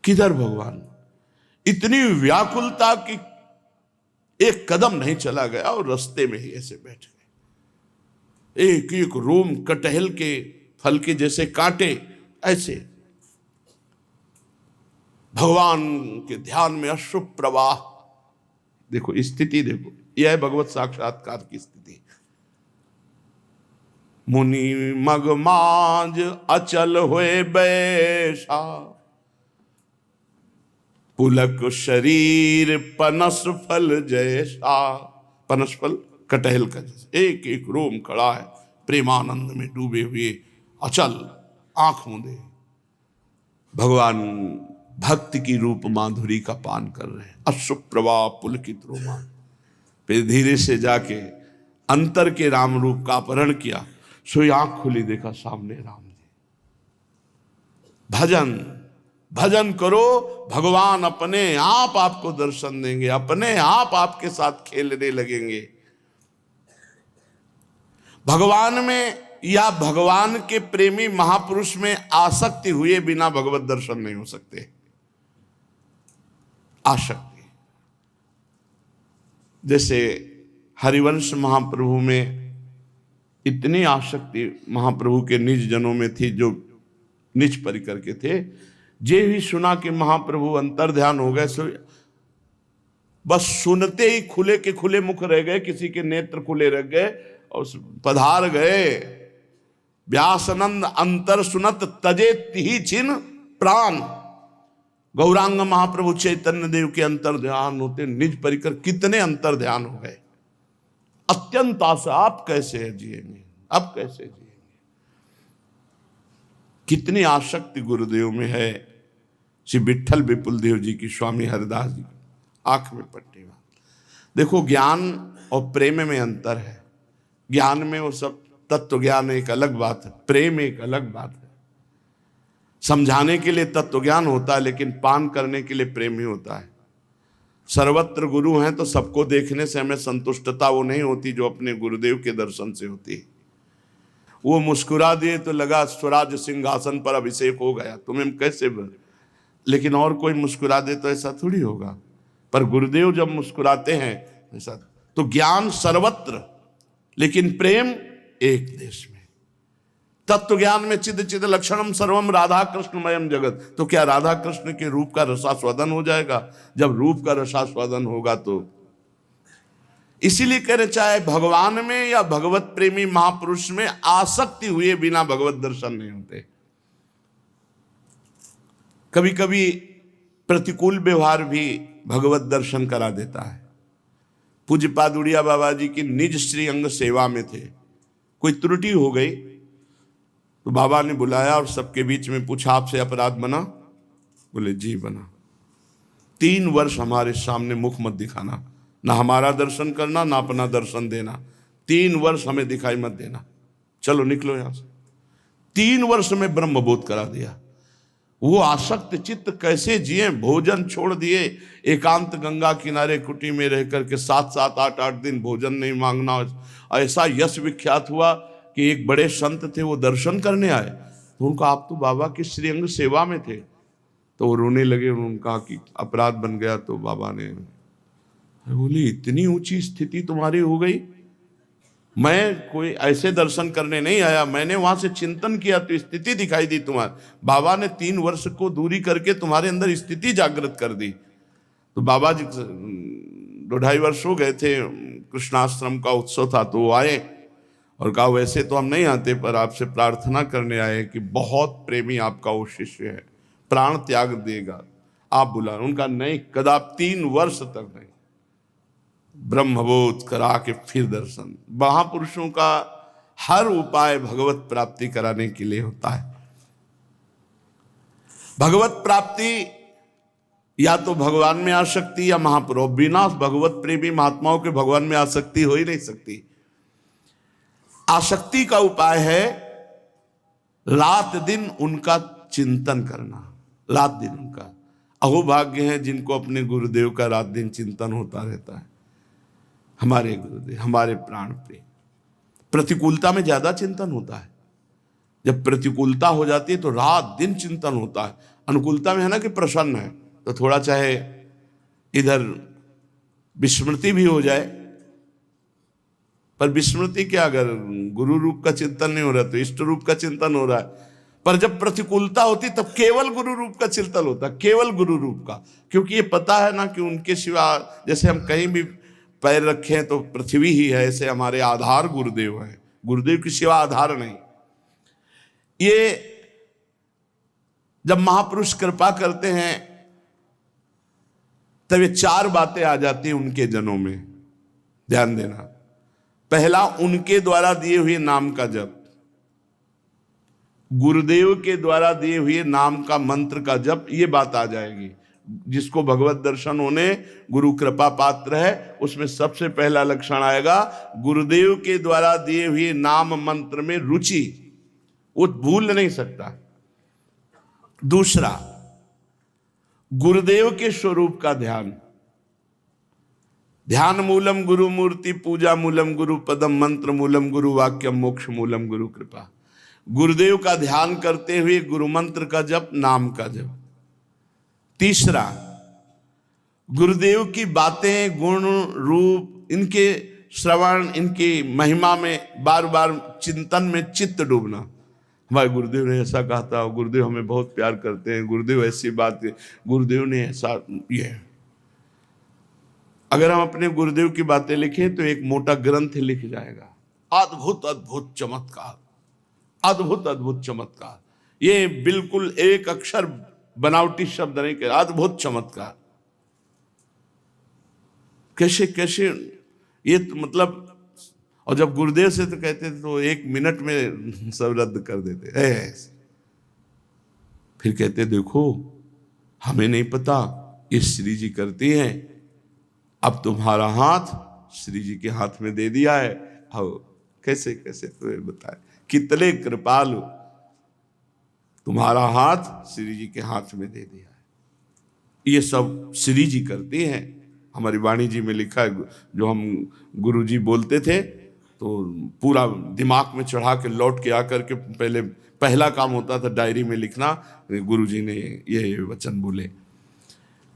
किधर भगवान? इतनी व्याकुलता की एक कदम नहीं चला गया और रास्ते में ही ऐसे बैठ गए। एक एक रोम कटहल के फल के जैसे कांटे, ऐसे भगवान के ध्यान में अश्रु प्रवाह। देखो स्थिति, देखो यह है भगवत साक्षात्कार की स्थिति। मुनि मगमाज अचल हुए बैसा, पुलक शरीर पनस फल जैसा। पनस फल कटहल का जैसा, एक एक रोम खड़ा है, प्रेमानंद में डूबे हुए, अचल आंख मूंदे भगवान भक्ति की रूप माधुरी का पान कर रहे हैं। अश्रुप्रवाह पुलकित रोमान। फिर धीरे से जाके अंतर के राम रूप का अपहरण किया। सोई आंख खुली, देखा सामने राम जी। भजन भजन करो, भगवान अपने आप आपको दर्शन देंगे, अपने आप आपके साथ खेलने लगेंगे। भगवान में या भगवान के प्रेमी महापुरुष में आसक्ति हुए बिना भगवत दर्शन नहीं हो सकते। आसक्ति, जैसे हरिवंश महाप्रभु में इतनी आसक्ति महाप्रभु के निज जनों में थी, जो निज परिकर के थे। जे ही सुना कि महाप्रभु अंतर ध्यान हो गए, सो बस सुनते ही खुले के खुले मुख रह गए, किसी के नेत्र खुले रह गए और पधार गए। व्यासनंद अंतर सुनत तजे तिहि छिन प्राण। गौरांग महाप्रभु चैतन्य देव के अंतर ध्यान होते निज परिकर, कितने अंतर ध्यान हो गए। अत्यंत आशा, आप कैसे जिएंगे, अब कैसे जिएंगे। कितनी आसक्ति गुरुदेव में है। श्री विठल विपुल देव जी की, स्वामी हरिदास जी की आंख में पट्टी बात। देखो ज्ञान और प्रेम में अंतर है। ज्ञान में वो सब तत्व ज्ञान एक अलग बात है, प्रेम एक अलग बात है। समझाने के लिए तत्व ज्ञान होता है, लेकिन पान करने के लिए प्रेम ही होता है। सर्वत्र गुरु हैं तो सबको देखने से हमें संतुष्टता वो नहीं होती जो अपने गुरुदेव के दर्शन से होती है। वो मुस्कुरा दिए तो लगा स्वराज सिंहासन पर अभिषेक हो गया, तुम्हें कैसे लेकिन और कोई मुस्कुरा दे तो ऐसा थोड़ी होगा। पर गुरुदेव जब मुस्कुराते हैं ऐसा। तो ज्ञान सर्वत्र, लेकिन प्रेम एक देश में। तत्व ज्ञान में चिद चिद लक्षणम सर्वम राधा कृष्णमयम जगत। तो क्या राधा कृष्ण के रूप का रसास्वादन हो जाएगा? जब रूप का रसास्वादन होगा तो इसीलिए कहना चाहे भगवान में या भगवत प्रेमी महापुरुष में आसक्ति हुए बिना भगवत दर्शन नहीं होते। कभी कभी प्रतिकूल व्यवहार भी भगवत दर्शन करा देता है। पूज्य पादुड़िया बाबा जी की निज श्री अंग सेवा में थे, कोई त्रुटि हो गई तो बाबा ने बुलाया और सबके बीच में पूछा, आपसे अपराध बना? बोले जी बना। 3 वर्ष हमारे सामने मुख मत दिखाना, ना हमारा दर्शन करना ना अपना दर्शन देना। 3 वर्ष हमें दिखाई मत देना, चलो निकलो यहां से। 3 वर्ष में ब्रह्मबोध करा दिया। वो आसक्त चित्त कैसे जिए, भोजन छोड़ दिए, एकांत गंगा किनारे कुटी में रह करके 7-7, 8-8 दिन भोजन नहीं मांगना। ऐसा यश विख्यात हुआ कि एक बड़े संत थे, वो दर्शन करने आए तो उनका, आप तो बाबा की श्रीअंग सेवा में थे। तो वो रोने लगे, उन्होंने कहा कि अपराध बन गया। तो बाबा ने बोली, इतनी ऊंची स्थिति तुम्हारी हो गई, मैं कोई ऐसे दर्शन करने नहीं आया, मैंने वहां से चिंतन किया तो स्थिति दिखाई दी तुम्हारी। बाबा ने 3 वर्ष को दूरी करके तुम्हारे अंदर स्थिति जागृत कर दी। तो बाबा जी 2-2.5 वर्ष हो गए थे, कृष्णाश्रम का उत्सव था तो वो आए और कहा, वैसे तो हम नहीं आते पर आपसे प्रार्थना करने आए कि बहुत प्रेमी आपका वो शिष्य है, प्राण त्याग देगा, आप बुला। उनका नहीं, कदाप 3 वर्ष तक नहीं। ब्रह्मबोध करा के फिर दर्शन। महापुरुषों का हर उपाय भगवत प्राप्ति कराने के लिए होता है। भगवत प्राप्ति या तो भगवान में आसक्ति या महापुरुष। बिना भगवत प्रेमी महात्माओं के भगवान में आसक्ति हो ही नहीं सकती। आसक्ति का उपाय है रात दिन उनका चिंतन करना। रात दिन उनका, अहोभाग्य है जिनको अपने गुरुदेव का रात दिन चिंतन होता रहता है। हमारे गुरुदेव, हमारे प्राण प्रिय। प्रतिकूलता में ज्यादा चिंतन होता है। जब प्रतिकूलता हो जाती है तो रात दिन चिंतन होता है। अनुकूलता में है ना कि प्रसन्न है तो थोड़ा चाहे इधर विस्मृति भी हो जाए, पर विस्मृति क्या, अगर गुरु रूप का चिंतन नहीं हो रहा तो इष्ट रूप का चिंतन हो रहा है। पर जब प्रतिकूलता होती तब केवल गुरु रूप का चिंतन होता, केवल गुरु रूप का, क्योंकि ये पता है ना कि उनके सिवा, जैसे हम कहीं भी पैर रखें तो पृथ्वी ही है, ऐसे हमारे आधार गुरुदेव है, गुरुदेव के सिवा आधार नहीं। ये जब महापुरुष कृपा करते हैं तब ये चार बातें आ जाती हैं उनके जनों में, ध्यान देना। पहला, उनके द्वारा दिए हुए नाम का जप, गुरुदेव के द्वारा दिए हुए नाम का मंत्र का जप, ये बात आ जाएगी। जिसको भगवत दर्शन होने गुरु कृपा पात्र है, उसमें सबसे पहला लक्षण आएगा गुरुदेव के द्वारा दिए हुए नाम मंत्र में रुचि, वो भूल नहीं सकता। दूसरा, गुरुदेव के स्वरूप का ध्यान, ध्यान मूलम गुरु मूर्ति, पूजा मूलम गुरु पदम, मंत्र मूलम गुरु वाक्यम, मोक्ष मूलम गुरु कृपा। गुरुदेव का ध्यान करते हुए गुरु मंत्र का जप, नाम का जप। तीसरा, गुरुदेव की बातें, गुण, रूप, इनके श्रवण, इनकी महिमा में बार बार चिंतन में चित्त डूबना। हमारे गुरुदेव ने ऐसा कहा था, गुरुदेव हमें बहुत प्यार करते हैं, गुरुदेव ऐसी बात, गुरुदेव ने ऐसा, ये। अगर हम अपने गुरुदेव की बातें लिखें तो एक मोटा ग्रंथ लिख जाएगा। अद्भुत अद्भुत चमत्कार, अद्भुत अद्भुत चमत्कार। ये बिल्कुल एक अक्षर बनावटी शब्द नहीं कह, अद्भुत चमत्कार। कैसे कैसे ये तो मतलब, और जब गुरुदेव से तो कहते थे तो 1 मिनट में सब रद्द कर देते ऐसे। फिर कहते देखो हमें नहीं पता, ये श्री जी करती हैं, अब तुम्हारा हाथ श्री जी के हाथ में दे दिया है। हो कैसे कैसे तुम्हें बताए, कितने कृपालु, तुम्हारा हाथ श्री जी के हाथ में दे दिया है। ये सब श्री जी करती हैं। हमारी वाणी जी में लिखा है, जो हम गुरु जी बोलते थे तो पूरा दिमाग में चढ़ा के लौट के आकर के पहला काम होता था डायरी में लिखना, गुरु जी ने ये वचन बोले।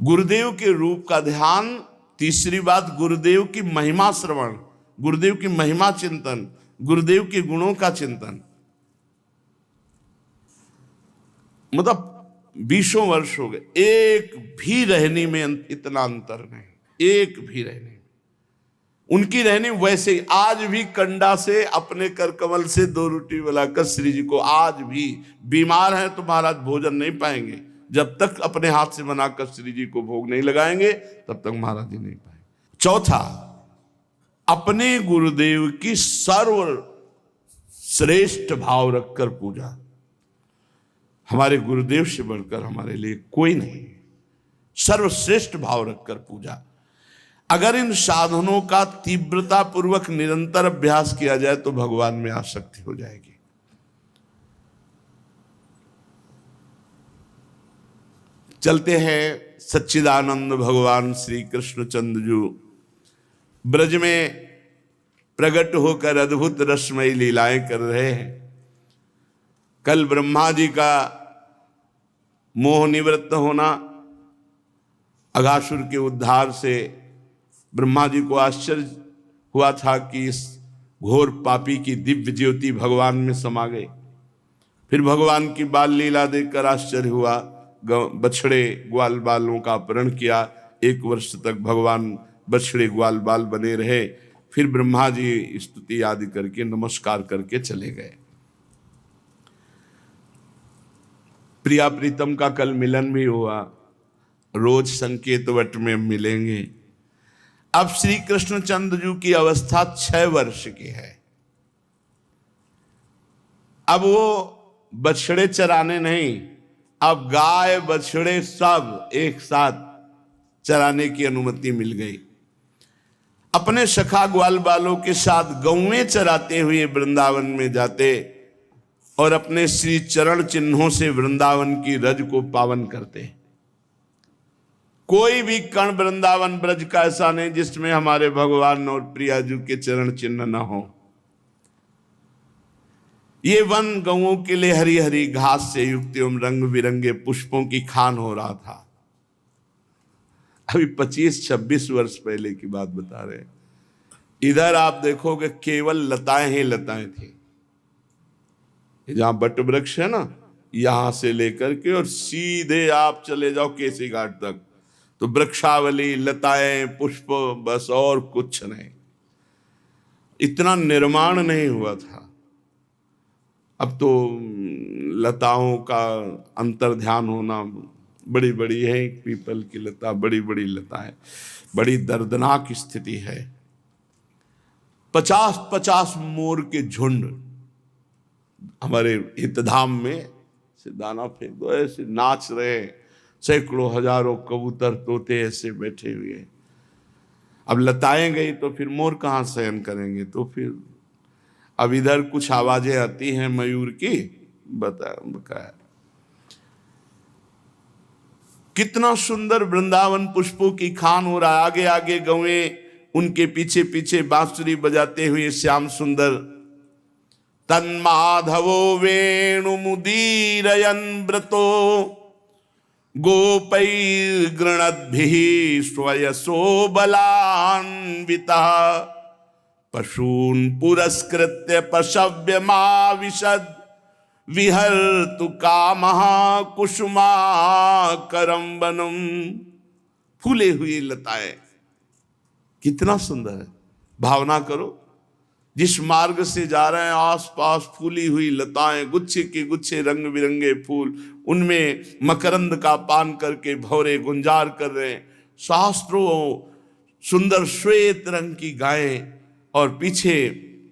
गुरुदेव के रूप का ध्यान। तीसरी बात, गुरुदेव की महिमा श्रवण, गुरुदेव की महिमा चिंतन, गुरुदेव के गुणों का चिंतन। मतलब 20 वर्ष हो गए, एक भी रहनी में इतना अंतर नहीं, एक भी रहनी। उनकी रहनी वैसे ही, आज भी कंडा से अपने कर कमल से 2 रोटी बनाकर श्री जी को, आज भी बीमार हैं तो महाराज भोजन नहीं पाएंगे, जब तक अपने हाथ से बनाकर श्री जी को भोग नहीं लगाएंगे तब तक महाराज जी नहीं पाएंगे। चौथा, अपने गुरुदेव की सर्वश्रेष्ठ भाव रखकर पूजा। हमारे गुरुदेव से बढ़कर हमारे लिए कोई नहीं, सर्वश्रेष्ठ भाव रखकर पूजा। अगर इन साधनों का तीव्रता पूर्वक निरंतर अभ्यास किया जाए तो भगवान में आसक्ति हो जाएगी। चलते हैं, सच्चिदानंद भगवान श्री कृष्णचंद्र जी ब्रज में प्रकट होकर अद्भुत रसमयी लीलाएं कर रहे हैं। कल ब्रह्मा जी का मोह निवृत्त होना, अघासुर के उद्धार से ब्रह्मा जी को आश्चर्य हुआ था कि इस घोर पापी की दिव्य ज्योति भगवान में समा गई। फिर भगवान की बाल लीला देखकर आश्चर्य हुआ, बछड़े ग्वाल बालों का अपहरण किया। 1 वर्ष तक भगवान बछड़े ग्वाल बाल बने रहे। फिर ब्रह्मा जी स्तुति आदि करके नमस्कार करके चले गए। प्रिया प्रीतम का कल मिलन भी हुआ, रोज संकेत वट में मिलेंगे। अब श्री कृष्णचंद्र जी की अवस्था 6 वर्ष की है। अब वो बछड़े चराने नहीं, अब गाय बछड़े सब एक साथ चराने की अनुमति मिल गई। अपने सखा ग्वाल बालों के साथ गौएं चराते हुए वृंदावन में जाते और अपने श्री चरण चिन्हों से वृंदावन की रज को पावन करते। कोई भी कण वृंदावन ब्रज का ऐसा नहीं जिसमें हमारे भगवान और प्रिया जी के चरण चिन्ह न हो। ये वन गौओं के लिए हरी हरी घास से युक्त एवं रंग बिरंगे पुष्पों की खान हो रहा था। अभी 25-26 वर्ष पहले की बात बता रहे हैं। इधर आप देखोगे केवल लताएं ही लताएं थी। जहां बट वृक्ष है ना, यहां से लेकर के और सीधे आप चले जाओ केसी घाट तक, तो वृक्षावली, लताएं, पुष्प, बस और कुछ नहीं। इतना निर्माण नहीं हुआ था। अब तो लताओं का अंतर्ध्यान होना बड़ी बड़ी है। पीपल की लता, बड़ी बड़ी लताएं, बड़ी दर्दनाक स्थिति है। 50-50 मोर के झुंड हमारे हितधाम में से दाना फेंक दो, ऐसे नाच रहे, सैकड़ों हजारों कबूतर तोते ऐसे बैठे हुए। अब लताएं गई तो फिर मोर कहाँ शयन करेंगे? तो फिर अब इधर कुछ आवाजें आती हैं मयूर की, बकाया। कितना सुंदर वृंदावन पुष्पों की खान हो रहा है। आगे आगे गौएं, उनके पीछे पीछे बांसुरी बजाते हुए श्याम सुंदर। तन्माधवो वेणुमुदीरयन् व्रतो गोपैर्गृणद्भिः स्वयसो बलान्वितः पशून् पुरस्कृत्य पशव्यमाविशद् विहर्तु कामः कुसुमाकरं वनम्। फूले हुई लताएं, कितना सुंदर है। भावना करो, जिस मार्ग से जा रहे हैं आसपास फूली हुई लताएं, गुच्छे के गुच्छे रंग बिरंगे फूल, उनमें मकरंद का पान करके भौरे गुंजार कर रहे हैं। शास्त्रों सुंदर श्वेत रंग की गायें और पीछे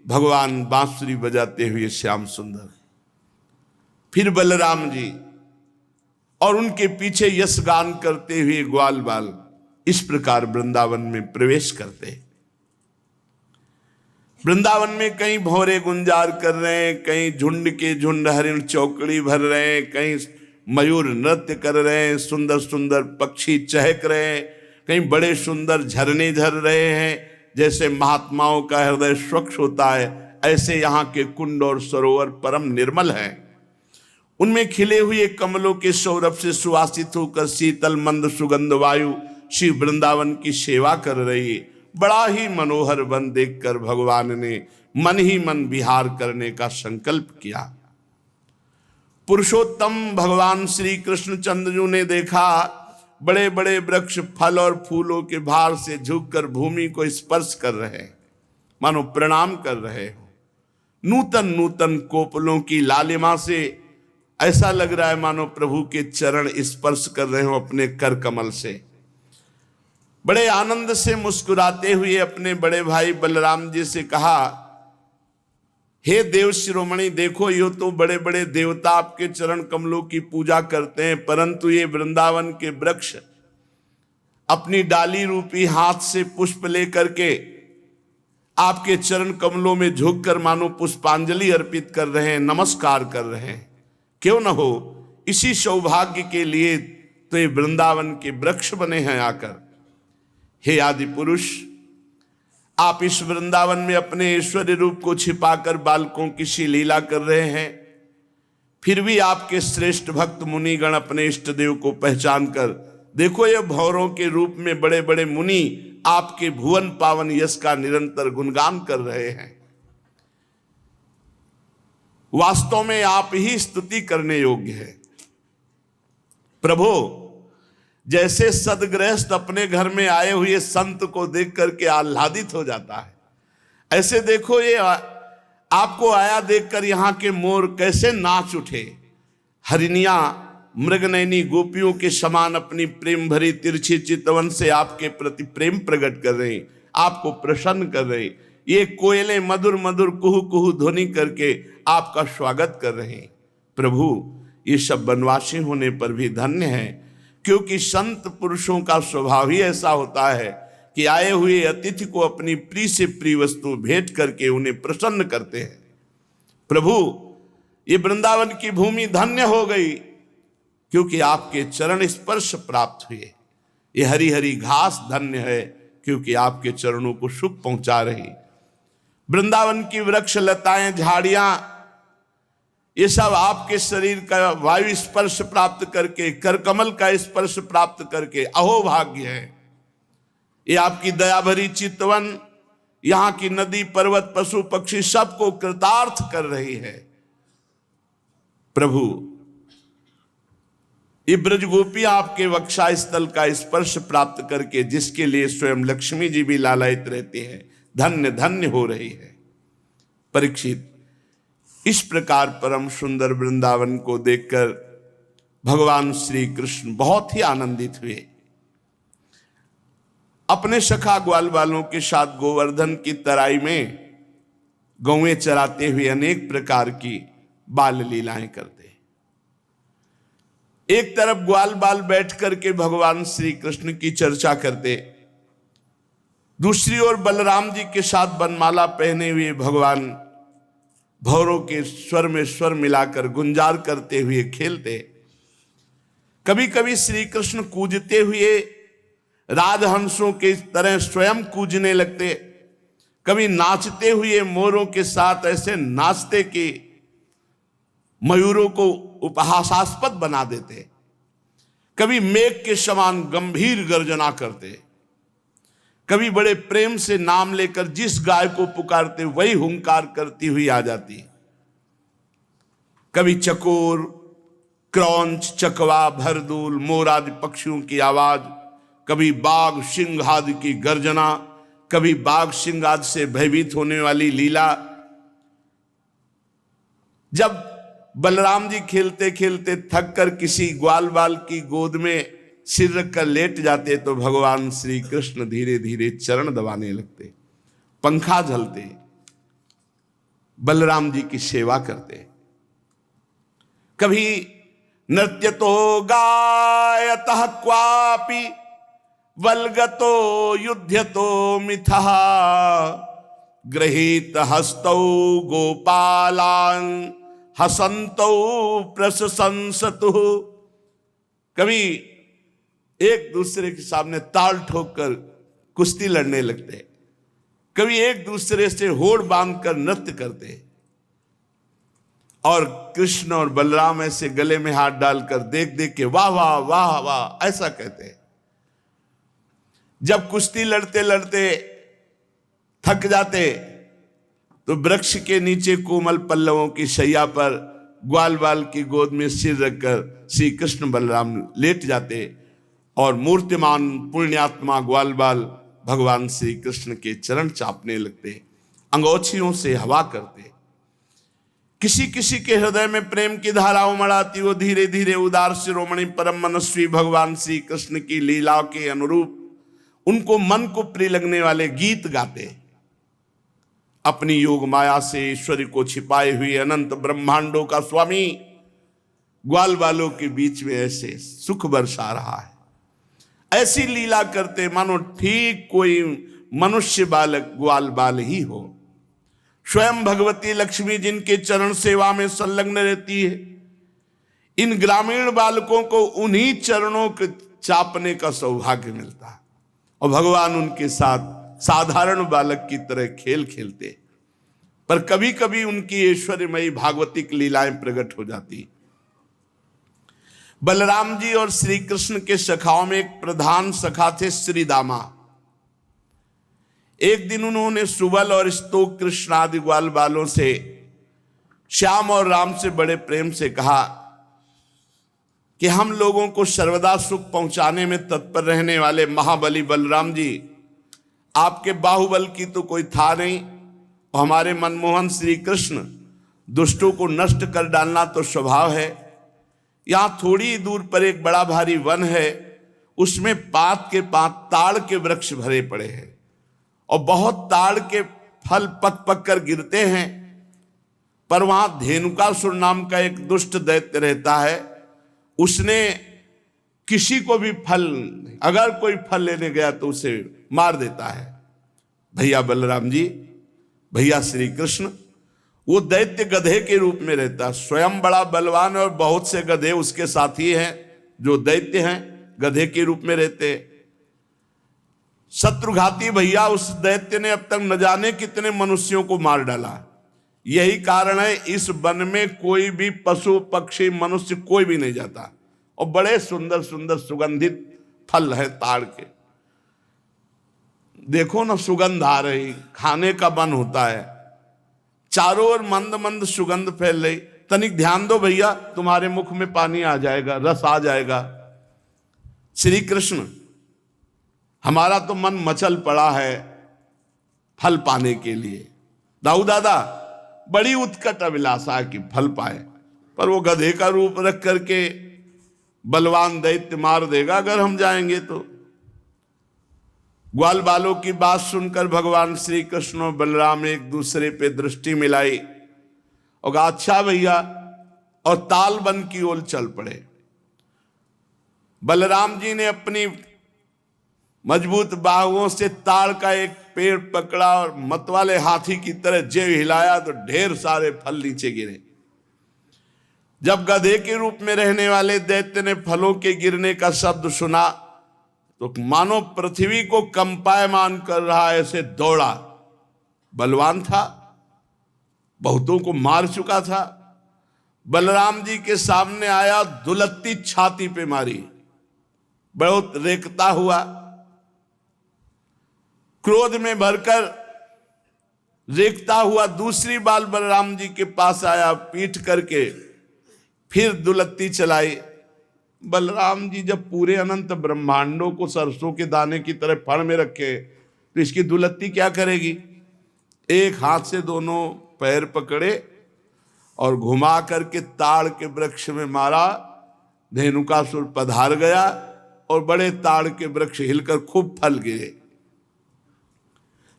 भगवान बांसुरी बजाते हुए श्याम सुंदर। फिर बलराम जी और उनके पीछे यश गान करते हुए ग्वाल बाल। इस प्रकार वृंदावन में प्रवेश करते। वृंदावन में कहीं भौरे गुंजार कर रहे हैं, कहीं झुंड के झुंड हरिण चौकड़ी भर रहे हैं, कहीं मयूर नृत्य कर रहे हैं, सुंदर सुंदर पक्षी चहक रहे हैं, कहीं बड़े सुंदर झरने झर रहे हैं। जैसे महात्माओं का हृदय स्वच्छ होता है, ऐसे यहाँ के कुंड और सरोवर परम निर्मल हैं। उनमें खिले हुए कमलों के सौरभ से सुवासित होकर शीतल मंद सुगंध वायु श्री वृंदावन की सेवा कर रही। बड़ा ही मनोहर वन देखकर भगवान ने मन ही मन विहार करने का संकल्प किया। पुरुषोत्तम भगवान श्री कृष्णचंद्र ने देखा बड़े बड़े वृक्ष फल और फूलों के भार से झुककर भूमि को स्पर्श कर रहे, मानो प्रणाम कर रहे हो। नूतन नूतन कोपलों की लालिमा से ऐसा लग रहा है मानो प्रभु के चरण स्पर्श कर रहे हो अपने कर कमल से। बड़े आनंद से मुस्कुराते हुए अपने बड़े भाई बलराम जी से कहा, हे देव शिरोमणि, देखो ये तो बड़े बड़े देवता आपके चरण कमलों की पूजा करते हैं, परंतु ये वृंदावन के वृक्ष अपनी डाली रूपी हाथ से पुष्प लेकर के आपके चरण कमलों में झुककर मानो पुष्पांजलि अर्पित कर रहे हैं, नमस्कार कर रहे हैं। क्यों न हो इसी सौभाग्य के लिए तो ये वृंदावन के वृक्ष बने हैं आकर। हे आदि पुरुष, आप इस वृंदावन में अपने ऐश्वर्य रूप को छिपाकर बालकों की सी लीला कर रहे हैं, फिर भी आपके श्रेष्ठ भक्त मुनिगण अपने इष्ट देव को पहचान कर देखो ये भौरों के रूप में बड़े बड़े मुनि आपके भुवन पावन यश का निरंतर गुणगान कर रहे हैं। वास्तव में आप ही स्तुति करने योग्य है। प्रभु, जैसे सदगृहस्थ अपने घर में आए हुए संत को देख करके आह्लादित हो जाता है, ऐसे देखो ये आपको आया देखकर यहाँ के मोर कैसे नाच उठे। हरिणियां मृगनयनी गोपियों के समान अपनी प्रेम भरी तिरछी चितवन से आपके प्रति प्रेम प्रकट कर रही, आपको प्रसन्न कर रही। ये कोयलें मधुर मधुर कुहू कुहू ध्वनि करके आपका स्वागत कर रहे हैं। प्रभु, ये सब वनवासी होने पर भी धन्य है, क्योंकि संत पुरुषों का स्वभाव ही ऐसा होता है कि आए हुए अतिथि को अपनी प्रिय से प्रिय वस्तु भेंट करके उन्हें प्रसन्न करते हैं। प्रभु, ये वृंदावन की भूमि धन्य हो गई, क्योंकि आपके चरण स्पर्श प्राप्त हुए। ये हरी हरी घास धन्य है, क्योंकि आपके चरणों को सुख पहुंचा रही। वृंदावन की वृक्ष लताएं झाड़ियां, ये सब आपके शरीर का वायु स्पर्श प्राप्त करके, कर कमल का स्पर्श प्राप्त करके अहो भाग्य है। ये आपकी दया भरी चितवन यहां की नदी पर्वत पशु पक्षी सबको कृतार्थ कर रही है। प्रभु, ये ब्रज गोपियां आपके वक्षा स्थल का स्पर्श प्राप्त करके, जिसके लिए स्वयं लक्ष्मी जी भी लालायित रहते हैं, धन्य धन्य हो रही है। परीक्षित, इस प्रकार परम सुंदर वृंदावन को देखकर भगवान श्री कृष्ण बहुत ही आनंदित हुए। अपने सखा ग्वाल वालों के साथ गोवर्धन की तराई में गौएं चराते हुए अनेक प्रकार की बाल लीलाएं करते। एक तरफ ग्वाल बाल बैठ करके भगवान श्री कृष्ण की चर्चा करते, दूसरी ओर बलराम जी के साथ बनमाला पहने हुए भगवान भौरों के स्वर में स्वर मिलाकर गुंजार करते हुए खेलते। कभी कभी श्री कृष्ण कूजते हुए राजहंसों के तरह स्वयं कूजने लगते, कभी नाचते हुए मोरों के साथ ऐसे नाचते कि मयूरों को उपहासास्पद बना देते, कभी मेघ के समान गंभीर गर्जना करते, कभी बड़े प्रेम से नाम लेकर जिस गाय को पुकारते वही हुंकार करती हुई आ जाती। कभी चकोर, क्रौंच, चकवा, भरदूल, मोर आदि पक्षियों की आवाज, कभी बाघ सिंह आदि की गर्जना, कभी बाघ सिंह आदि से भयभीत होने वाली लीला। जब बलराम जी खेलते खेलते थक कर किसी ग्वाल बाल की गोद में सिर रखकर लेट जाते तो भगवान श्री कृष्ण धीरे धीरे चरण दबाने लगते, पंखा झलते, बलराम जी की सेवा करते। कभी नृत्य तो गायतः क्वापि वल्गतो युध्यतो मिथः गृहीत हस्तौ गोपालान् हसंतो प्रशंसतु। कभी एक दूसरे के सामने ताल ठोककर कुश्ती लड़ने लगते, कभी एक दूसरे से होड़ बांधकर नृत्य करते, और कृष्ण और बलराम ऐसे गले में हाथ डालकर देख देख के वाह वाह वाह वाह ऐसा कहते। जब कुश्ती लड़ते लड़ते थक जाते तो वृक्ष के नीचे कोमल पल्लवों की शैया पर ग्वाल बाल की गोद में सिर रखकर श्री कृष्ण बलराम लेट जाते और मूर्तिमान पुण्यात्मा ग्वाल बाल भगवान श्री कृष्ण के चरण चापने लगते, अंगोछियों से हवा करते। किसी किसी के हृदय में प्रेम की धारा उमड़ाती, वो धीरे धीरे उदार शिरोमणि परम मनस्वी भगवान श्री कृष्ण की लीलाओं के अनुरूप उनको मन को प्रिय लगने वाले गीत गाते। अपनी योग माया से ईश्वरी को छिपाए हुए अनंत ब्रह्मांडों का स्वामी ग्वाल बालों के बीच में ऐसे सुख बरसा रहा है। ऐसी लीला करते मानो ठीक कोई मनुष्य बालक ग्वाल बाल ही हो। स्वयं भगवती लक्ष्मी जिनके चरण सेवा में संलग्न रहती है, इन ग्रामीण बालकों को उन्हीं चरणों के चापने का सौभाग्य मिलता है और भगवान उनके साथ साधारण बालक की तरह खेल खेलते। पर कभी कभी उनकी ऐश्वर्यमयी भागवतिक लीलाएं प्रकट हो जाती। बलराम जी और श्री कृष्ण के सखाओं में एक प्रधान सखा थे श्री दामा। एक दिन उन्होंने सुबल और स्तोक कृष्ण आदि ग्वाल बालों से श्याम और राम से बड़े प्रेम से कहा कि हम लोगों को सर्वदा सुख पहुंचाने में तत्पर रहने वाले महाबली बलराम जी, आपके बाहुबल की तो कोई था नहीं, और हमारे मनमोहन श्री कृष्ण दुष्टों को नष्ट कर डालना तो स्वभाव है। यहां थोड़ी दूर पर एक बड़ा भारी वन है, उसमें पात के पात ताड़ के वृक्ष भरे पड़े हैं और बहुत ताड़ के फल पक पक कर गिरते हैं। पर वहां धेनुकासुर नाम का एक दुष्ट दैत्य रहता है, उसने किसी को भी फल, अगर कोई फल लेने गया तो उसे मार देता है। भैया बलराम जी, भैया श्री कृष्ण, वो दैत्य गधे के रूप में रहता, स्वयं बड़ा बलवान और बहुत से गधे उसके साथी हैं जो दैत्य हैं, गधे के रूप में रहते। शत्रुघाती भैया उस दैत्य ने अब तक न जाने कितने मनुष्यों को मार डाला। यही कारण है इस वन में कोई भी पशु पक्षी मनुष्य कोई भी नहीं जाता, और बड़े सुंदर सुंदर सुगंधित फल है ताड़ के। देखो ना, सुगंध आ रही, खाने का मन होता है, चारों ओर मंद मंद सुगंध फैल रही। तनिक ध्यान दो भैया, तुम्हारे मुख में पानी आ जाएगा, रस आ जाएगा। श्री कृष्ण, हमारा तो मन मचल पड़ा है फल पाने के लिए। दाऊ दादा बड़ी उत्कट अभिलाषा की फल पाए, पर वो गधे का रूप रख करके बलवान दैत्य मार देगा अगर हम जाएंगे तो। ग्वाल बालों की बात सुनकर भगवान श्री कृष्ण और बलराम एक दूसरे पे दृष्टि मिलाई और कहा अच्छा भैया, और ताल बन की ओर चल पड़े। बलराम जी ने अपनी मजबूत बाहुओं से ताड़ का एक पेड़ पकड़ा और मतवाले हाथी की तरह जेब हिलाया तो ढेर सारे फल नीचे गिरे। जब गधे के रूप में रहने वाले दैत्य ने फलों के गिरने का शब्द सुना तो मानो पृथ्वी को कंपायमान कर रहा ऐसे दौड़ा। बलवान था, बहुतों को मार चुका था। बलराम जी के सामने आया, दुलत्ती छाती पे मारी, बहुत रेखता हुआ। क्रोध में भरकर रेखता हुआ दूसरी बार बलराम जी के पास आया, पीठ करके फिर दुलत्ती चलाई। बलराम जी जब पूरे अनंत ब्रह्मांडों को सरसों के दाने की तरह फड़ में रखे तो इसकी दुलत्ती क्या करेगी। एक हाथ से दोनों पैर पकड़े और घुमा करके ताड़ के वृक्ष में मारा। धेनुकासुर पधार गया और बड़े ताड़ के वृक्ष हिलकर खूब फल गिरे।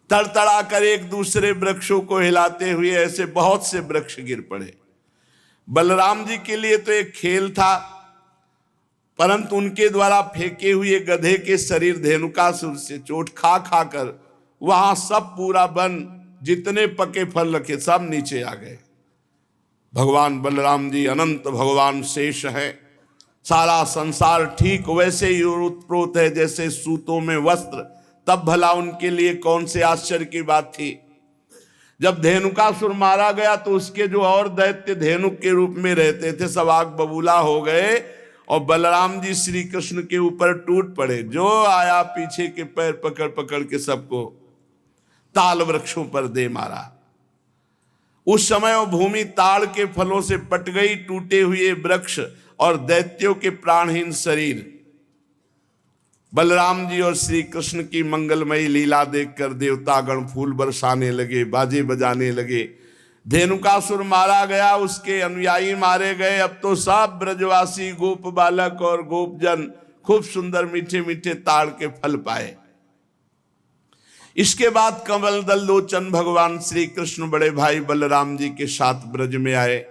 तड़तड़ा कर एक दूसरे वृक्षों को हिलाते हुए ऐसे बहुत से वृक्ष गिर पड़े। बलराम जी के लिए तो एक खेल था, परंतु उनके द्वारा फेंके हुए गधे के शरीर धेनुकासुर से चोट खा खा कर वहां सब पूरा वन, जितने पके फल रखे सब नीचे आ गए। भगवान बलराम जी अनंत भगवान शेष है। सारा संसार ठीक वैसे ही उत्प्रोत है जैसे सूतों में वस्त्र। तब भला उनके लिए कौन से आश्चर्य की बात थी। जब धेनुकासुर मारा गया तो उसके जो और दैत्य धेनुक के रूप में रहते थे सब आग बबूला हो गए और बलराम जी श्री कृष्ण के ऊपर टूट पड़े। जो आया पीछे के पैर पकड़ पकड़ के सबको ताल वृक्षों पर दे मारा। उस समय वो भूमि ताड़ के फलों से पट गई। टूटे हुए वृक्ष और दैत्यों के प्राणहीन शरीर। बलराम जी और श्री कृष्ण की मंगलमयी लीला देखकर देवतागण फूल बरसाने लगे, बाजे बजाने लगे। धेनुकासुर मारा गया, उसके अनुयायी मारे गए। अब तो सब ब्रजवासी गोप बालक और गोपजन खूब सुंदर मीठे मीठे ताड़ के फल पाए। इसके बाद कमल दल लोचन भगवान श्री कृष्ण बड़े भाई बलराम जी के साथ ब्रज में आए।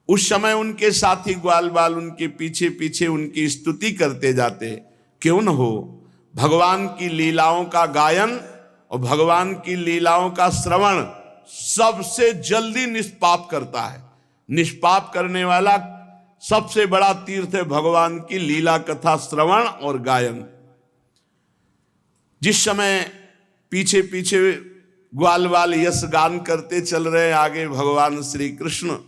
उस समय उनके साथी ग्वाल बाल उनके पीछे पीछे उनकी स्तुति करते जाते। क्यों न हो, भगवान की लीलाओं का गायन और भगवान की लीलाओं का श्रवण सबसे जल्दी निष्पाप करता है। निष्पाप करने वाला सबसे बड़ा तीर्थ है भगवान की लीला कथा श्रवण और गायन। जिस समय पीछे पीछे ग्वाल बाल यश गान करते चल रहे, आगे भगवान श्री कृष्ण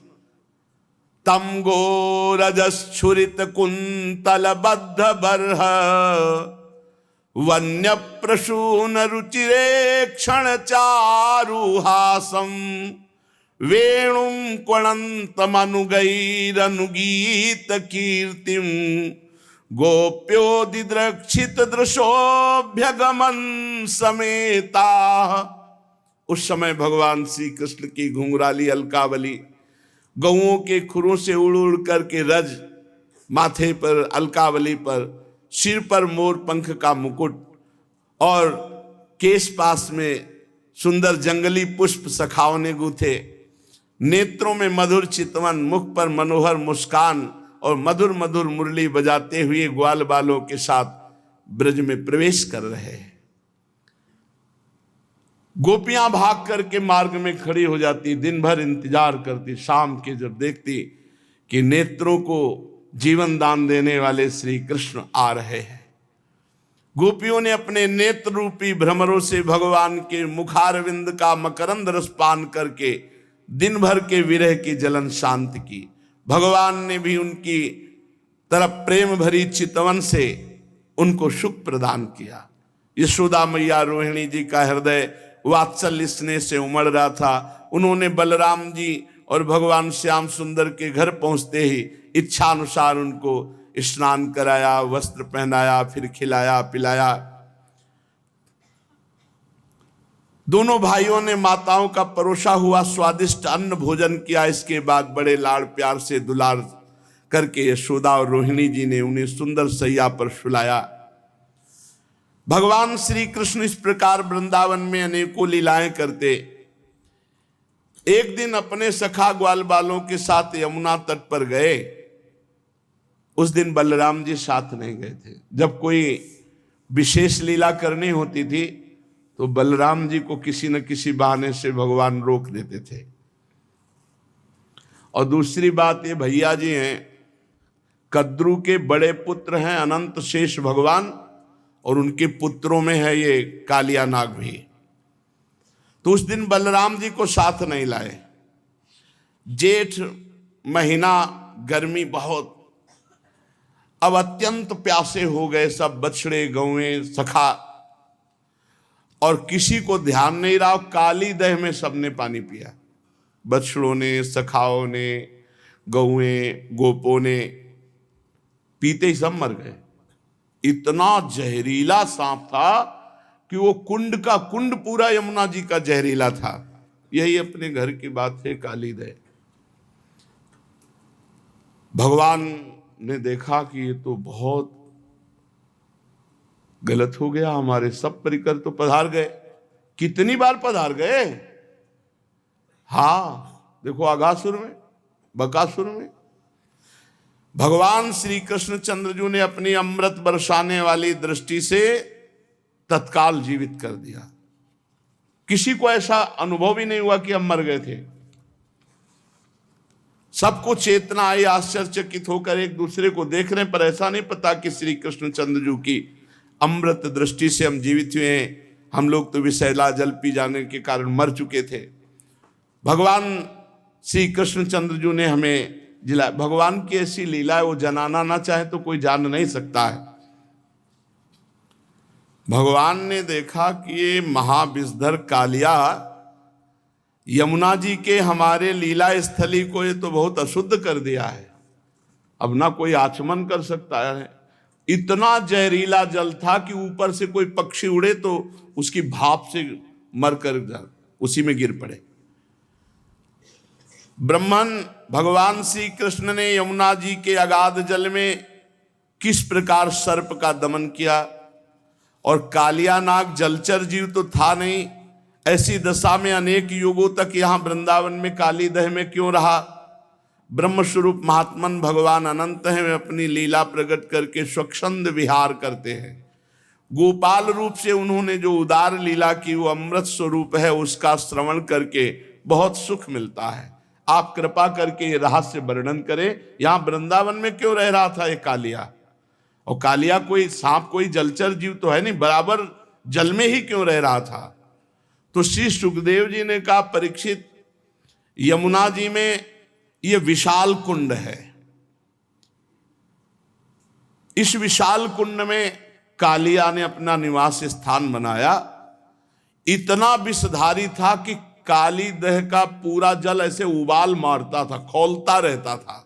तम गोरजस्फुरित कुंतल बद्ध बर्ह वन्य प्रसून रुचिरे क्षण चारुहासम वेणुं क्वणन्तमनुगैरनुगीत कीर्तिम गोप्योदिद्रक्षित दृशोभ्यगमन समेता। उस समय भगवान श्री कृष्ण की घुंघराली अलकावली गौओं के खुरों से उड़ उड़ करके रज, माथे पर अलकावली पर, सिर पर मोर पंख का मुकुट और केश पास में सुंदर जंगली पुष्प सखाओं ने गूथे। नेत्रों में मधुर चितवन, मुख पर मनोहर मुस्कान और मधुर मधुर मुरली बजाते हुए ग्वाल बालों के साथ ब्रज में प्रवेश कर रहे हैं। गोपियां भाग करके मार्ग में खड़ी हो जाती, दिन भर इंतजार करती। शाम के जब देखती कि नेत्रों को जीवन दान देने वाले श्री कृष्ण आ रहे हैं, गोपियों ने अपने नेत्र रूपी भ्रमरों से भगवान के मुखारविंद का मकरंद रस पान करके दिन भर के विरह की जलन शांत की। भगवान ने भी उनकी तरफ प्रेम भरी चितवन से उनको सुख प्रदान किया। यशोदा मैया रोहिणी जी का हृदय वात्सल्य स्नेह से उमड़ रहा था। उन्होंने बलराम जी और भगवान श्याम सुंदर के घर पहुंचते ही इच्छा अनुसार उनको स्नान कराया, वस्त्र पहनाया, फिर खिलाया पिलाया। दोनों भाइयों ने माताओं का परोसा हुआ स्वादिष्ट अन्न भोजन किया। इसके बाद बड़े लाड़ प्यार से दुलार करके यशोदा और रोहिणी जी ने उन्हें सुंदर सैया पर सुलाया। भगवान श्री कृष्ण इस प्रकार वृंदावन में अनेकों लीलाएं करते। एक दिन अपने सखा ग्वाल बालों के साथ यमुना तट पर गए। उस दिन बलराम जी साथ नहीं गए थे। जब कोई विशेष लीला करनी होती थी तो बलराम जी को किसी न किसी बहाने से भगवान रोक देते थे। और दूसरी बात, ये भैया जी हैं, कद्रू के बड़े पुत्र हैं अनंत शेष भगवान, और उनके पुत्रों में है ये कालिया नाग भी। तो उस दिन बलराम जी को साथ नहीं लाए। जेठ महीना, गर्मी बहुत, अब अत्यंत प्यासे हो गए सब बछड़े गौएं सखा, और किसी को ध्यान नहीं रहा। काली दह में सबने पानी पिया, बछड़ों ने, सखाओं ने, गौएं गोपों ने, पीते ही सब मर गए। इतना जहरीला सांप था कि वो कुंड का कुंड पूरा यमुना जी का जहरीला था। यही अपने घर की बात है काली दह। भगवान ने देखा कि ये तो बहुत गलत हो गया, हमारे सब परिकर तो पधार गए। कितनी बार पधार गए। हाँ देखो, आगासुर में, बकासुर में भगवान श्री कृष्ण चंद्रजू ने अपनी अमृत बरसाने वाली दृष्टि से तत्काल जीवित कर दिया। किसी को ऐसा अनुभव ही नहीं हुआ कि हम मर गए थे। सबको चेतना आई, आश्चर्यचकित होकर एक दूसरे को देख रहे हैं, पर ऐसा नहीं पता कि श्री कृष्ण चंद्रजू की अमृत दृष्टि से हम जीवित हुए हैं। हम लोग तो विषैला जल पी जाने के कारण मर चुके थे। भगवान श्री कृष्ण चंद्रजू ने हमें जिला। भगवान की ऐसी लीला है, वो जनाना ना चाहे तो कोई जान नहीं सकता है। भगवान ने देखा कि ये महाविषधर कालिया यमुना जी के हमारे लीला स्थली को ये तो बहुत अशुद्ध कर दिया है। अब ना कोई आचमन कर सकता है। इतना जहरीला जल था कि ऊपर से कोई पक्षी उड़े तो उसकी भाप से मर कर उसी में गिर पड़े। ब्रह्मन भगवान श्री कृष्ण ने यमुना जी के अगाध जल में किस प्रकार सर्प का दमन किया, और कालिया नाग जलचर जीव तो था नहीं। ऐसी दशा में अनेक युगों तक यहाँ वृंदावन में काली दह में क्यों रहा। ब्रह्म स्वरूप महात्मन भगवान अनंत हैं, वे अपनी लीला प्रकट करके स्वच्छंद विहार करते हैं। गोपाल रूप से उन्होंने जो उदार लीला की वो अमृत स्वरूप है, उसका श्रवण करके बहुत सुख मिलता है। आप कृपा करके ये रहस्य वर्णन करें, यहाँ वृंदावन में क्यों रह रहा था ये कालिया। और कालिया कोई सांप, कोई जलचर जीव तो है नहीं, बराबर जल में ही क्यों रह रहा था। तो श्री सुखदेव जी ने कहा, परीक्षित, यमुना जी में ये विशाल कुंड है। इस विशाल कुंड में कालिया ने अपना निवास स्थान बनाया। इतना विषधारी था कि काली दह का पूरा जल ऐसे उबाल मारता था, खौलता रहता था।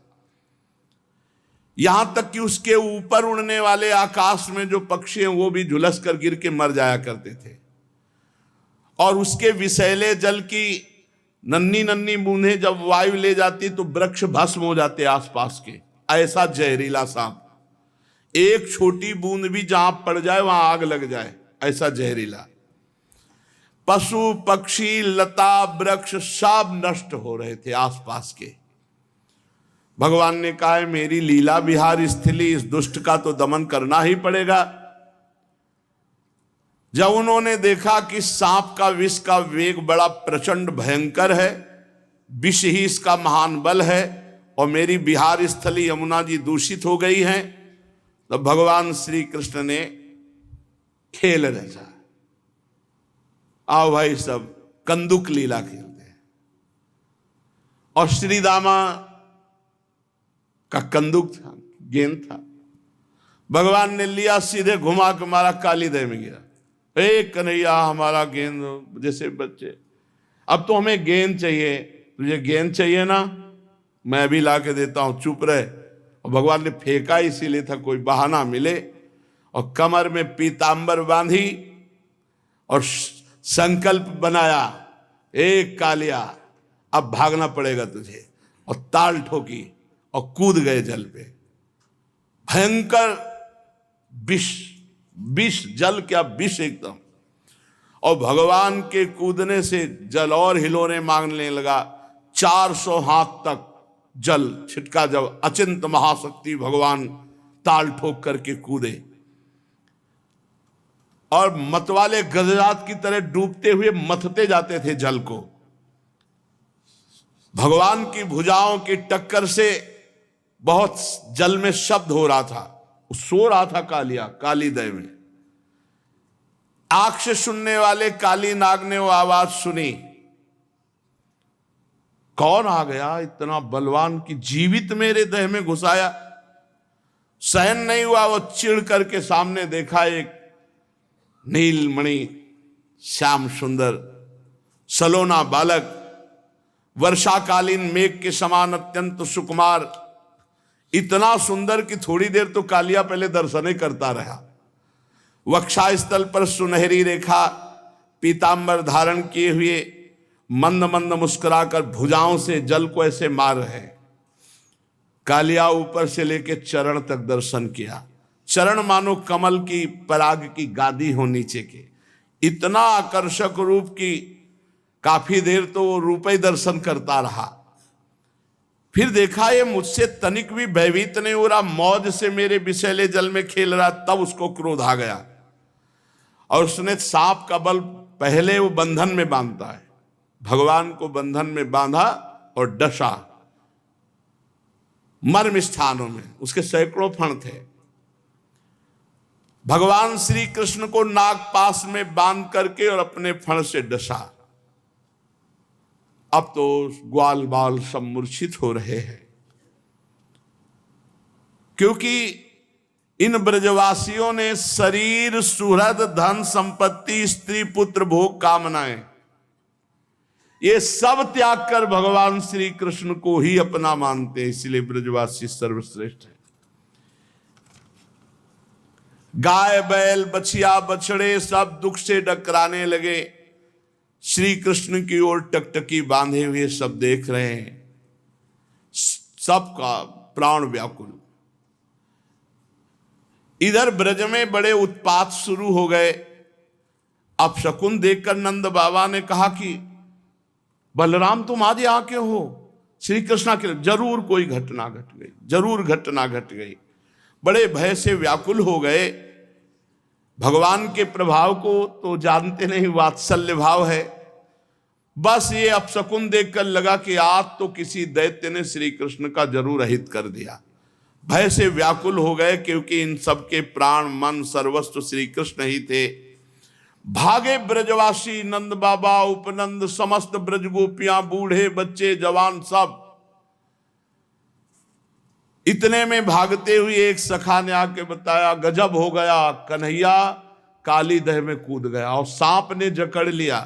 यहां तक कि उसके ऊपर उड़ने वाले आकाश में जो पक्षी हैं वो भी झुलस कर गिर के मर जाया करते थे। और उसके विषैले जल की नन्ही नन्ही बूंदें जब वायु ले जाती तो वृक्ष भस्म हो जाते आसपास के। ऐसा जहरीला सांप, एक छोटी बूंद भी जहां पड़ जाए वहां आग लग जाए, ऐसा जहरीला। पशु पक्षी लता वृक्ष सब नष्ट हो रहे थे आसपास के। भगवान ने कहा है, मेरी लीला विहार स्थली, इस दुष्ट का तो दमन करना ही पड़ेगा। जब उन्होंने देखा कि सांप का विष का वेग बड़ा प्रचंड भयंकर है, विष ही इसका महान बल है, और मेरी विहार स्थली यमुना जी दूषित हो गई हैं, तो भगवान श्री कृष्ण ने खेल रचा। आओ भाई सब कंदुक लीला खेलते हैं। और श्री दामा का कंदुक था, गेंद था। भगवान ने लिया, सीधे घुमा के मारा, काली दह में गिरा। ए कन्हैया हमारा गेंद, जैसे बच्चे, अब तो हमें गेंद चाहिए, तुझे गेंद चाहिए ना, मैं भी ला के देता हूं, चुप रहे। और भगवान ने फेंका इसीलिए था कोई बहाना मिले, और कमर में पीतांबर बांधी और संकल्प बनाया, एक कालिया अब भागना पड़ेगा तुझे, और ताल ठोकी और कूद गए जल पे। भयंकर विष, विष जल क्या विष एकदम। और भगवान के कूदने से जल और हिलोने मांगने लगा। 400 हाथ तक जल छिटका, जब अचिंत महाशक्ति भगवान ताल ठोक करके कूदे, और मतवाले गजरात की तरह डूबते हुए मथते जाते थे जल को। भगवान की भुजाओं की टक्कर से बहुत जल में शब्द हो रहा था, सो रहा था कालिया कालीदय में। आंख से सुनने वाले काली नाग ने वो आवाज सुनी, कौन आ गया इतना बलवान की जीवित मेरे देह में घुसाया। सहन नहीं हुआ, वो चिढ़ करके सामने देखा एक नीलमणि श्याम सुंदर सलोना बालक, वर्षाकालीन मेघ के समान अत्यंत सुकुमार, इतना सुंदर कि थोड़ी देर तो कालिया पहले दर्शन ही करता रहा। वक्षास्थल पर सुनहरी रेखा, पीतांबर धारण किए हुए, मंद मंद मुस्कुराकर भुजाओं से जल को ऐसे मार रहे। कालिया ऊपर से लेके चरण तक दर्शन किया। चरण मानो कमल की पराग की गादी हो नीचे के, इतना आकर्षक रूप की काफी देर तो वो रूप ही दर्शन करता रहा। फिर देखा ये मुझसे तनिक भी भयभीत नहीं हो रहा, मौज से मेरे विषैले जल में खेल रहा। तब उसको क्रोध आ गया और उसने सांप का बल पहले वो बंधन में बांधता है, भगवान को बंधन में बांधा और डसा मर्म स्थानों में। उसके सैकड़ों फण थे। भगवान श्री कृष्ण को नागपाश में बांध करके और अपने फण से डसा। अब तो ग्वाल बाल सब मूर्छित हो रहे हैं, क्योंकि इन ब्रजवासियों ने शरीर, सुहृद, धन संपत्ति, स्त्री पुत्र, भोग, कामनाएं, ये सब त्याग कर भगवान श्री कृष्ण को ही अपना मानते हैं। इसलिए ब्रजवासी सर्वश्रेष्ठ है। गाय बैल बछिया बछड़े सब दुख से डकराने लगे। श्री कृष्ण की ओर टकटकी बांधे हुए सब देख रहे हैं, सबका प्राण व्याकुल। इधर ब्रज में बड़े उत्पात शुरू हो गए। अब शकुन देखकर नंद बाबा ने कहा कि बलराम तुम आज यहाँ क्यों हो? श्री कृष्ण के जरूर कोई घटना घट गई, जरूर घटना घट गई। बड़े भय से व्याकुल हो गए। भगवान के प्रभाव को तो जानते नहीं, वात्सल्य भाव है। बस ये अपशकुन देखकर लगा कि आज तो किसी दैत्य ने श्री कृष्ण का जरूर अहित कर दिया। भय से व्याकुल हो गए, क्योंकि इन सबके प्राण मन सर्वस्व श्री कृष्ण ही थे। भागे ब्रजवासी, नंद बाबा, उपनंद, समस्त ब्रज गोपियां, बूढ़े बच्चे जवान सब। इतने में भागते हुए एक सखा ने आके बताया, गजब हो गया, कन्हैया काली दह में कूद गया और सांप ने जकड़ लिया।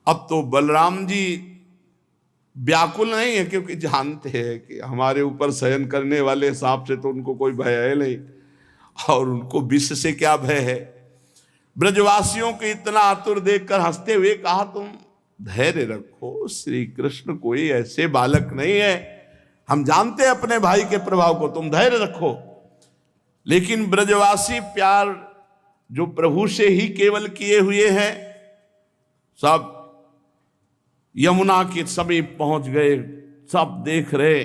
अब तो बलराम जी व्याकुल नहीं है, क्योंकि जानते हैं कि हमारे ऊपर शयन करने वाले सांप से तो उनको कोई भय है नहीं, और उनको विष से क्या भय है। ब्रजवासियों को इतना आतुर देखकर हंसते हुए कहा, तुम धैर्य रखो, श्री कृष्ण कोई ऐसे बालक नहीं है, हम जानते हैं अपने भाई के प्रभाव को, तुम धैर्य रखो। लेकिन ब्रजवासी प्यार जो प्रभु से ही केवल किए हुए हैं, सब यमुना के समीप पहुंच गए, सब देख रहे।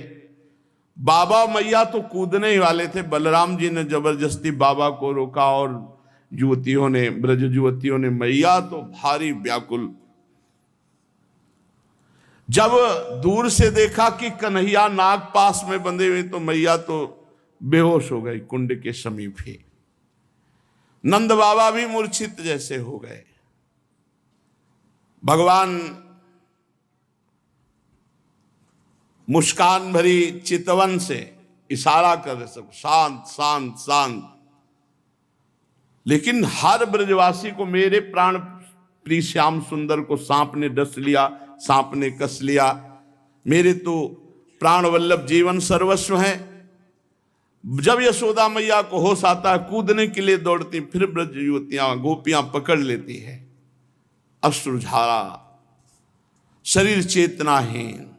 बाबा मैया तो कूदने ही वाले थे, बलराम जी ने जबरदस्ती बाबा को रोका, और युवतियों ने, ब्रज युवतियों ने, मैया तो भारी व्याकुल। जब दूर से देखा कि कन्हैया नाग पास में बंधे हुए, तो मैया तो बेहोश हो गई कुंड के समीप ही। नंद बाबा भी मूर्छित जैसे हो गए। भगवान मुस्कान भरी चितवन से इशारा कर रहे, सब शांत शांत शांत। लेकिन हर ब्रजवासी को, मेरे प्राण प्रिय श्याम सुंदर को सांप ने डस लिया, सांप ने कस लिया, मेरे तो प्राण वल्लभ जीवन सर्वस्व है। जब यशोदा मैया को होश आता है, कूदने के लिए दौड़ती, फिर ब्रज युवतियां गोपियां पकड़ लेती है, अश्रुधारा, शरीर चेतनाहीन।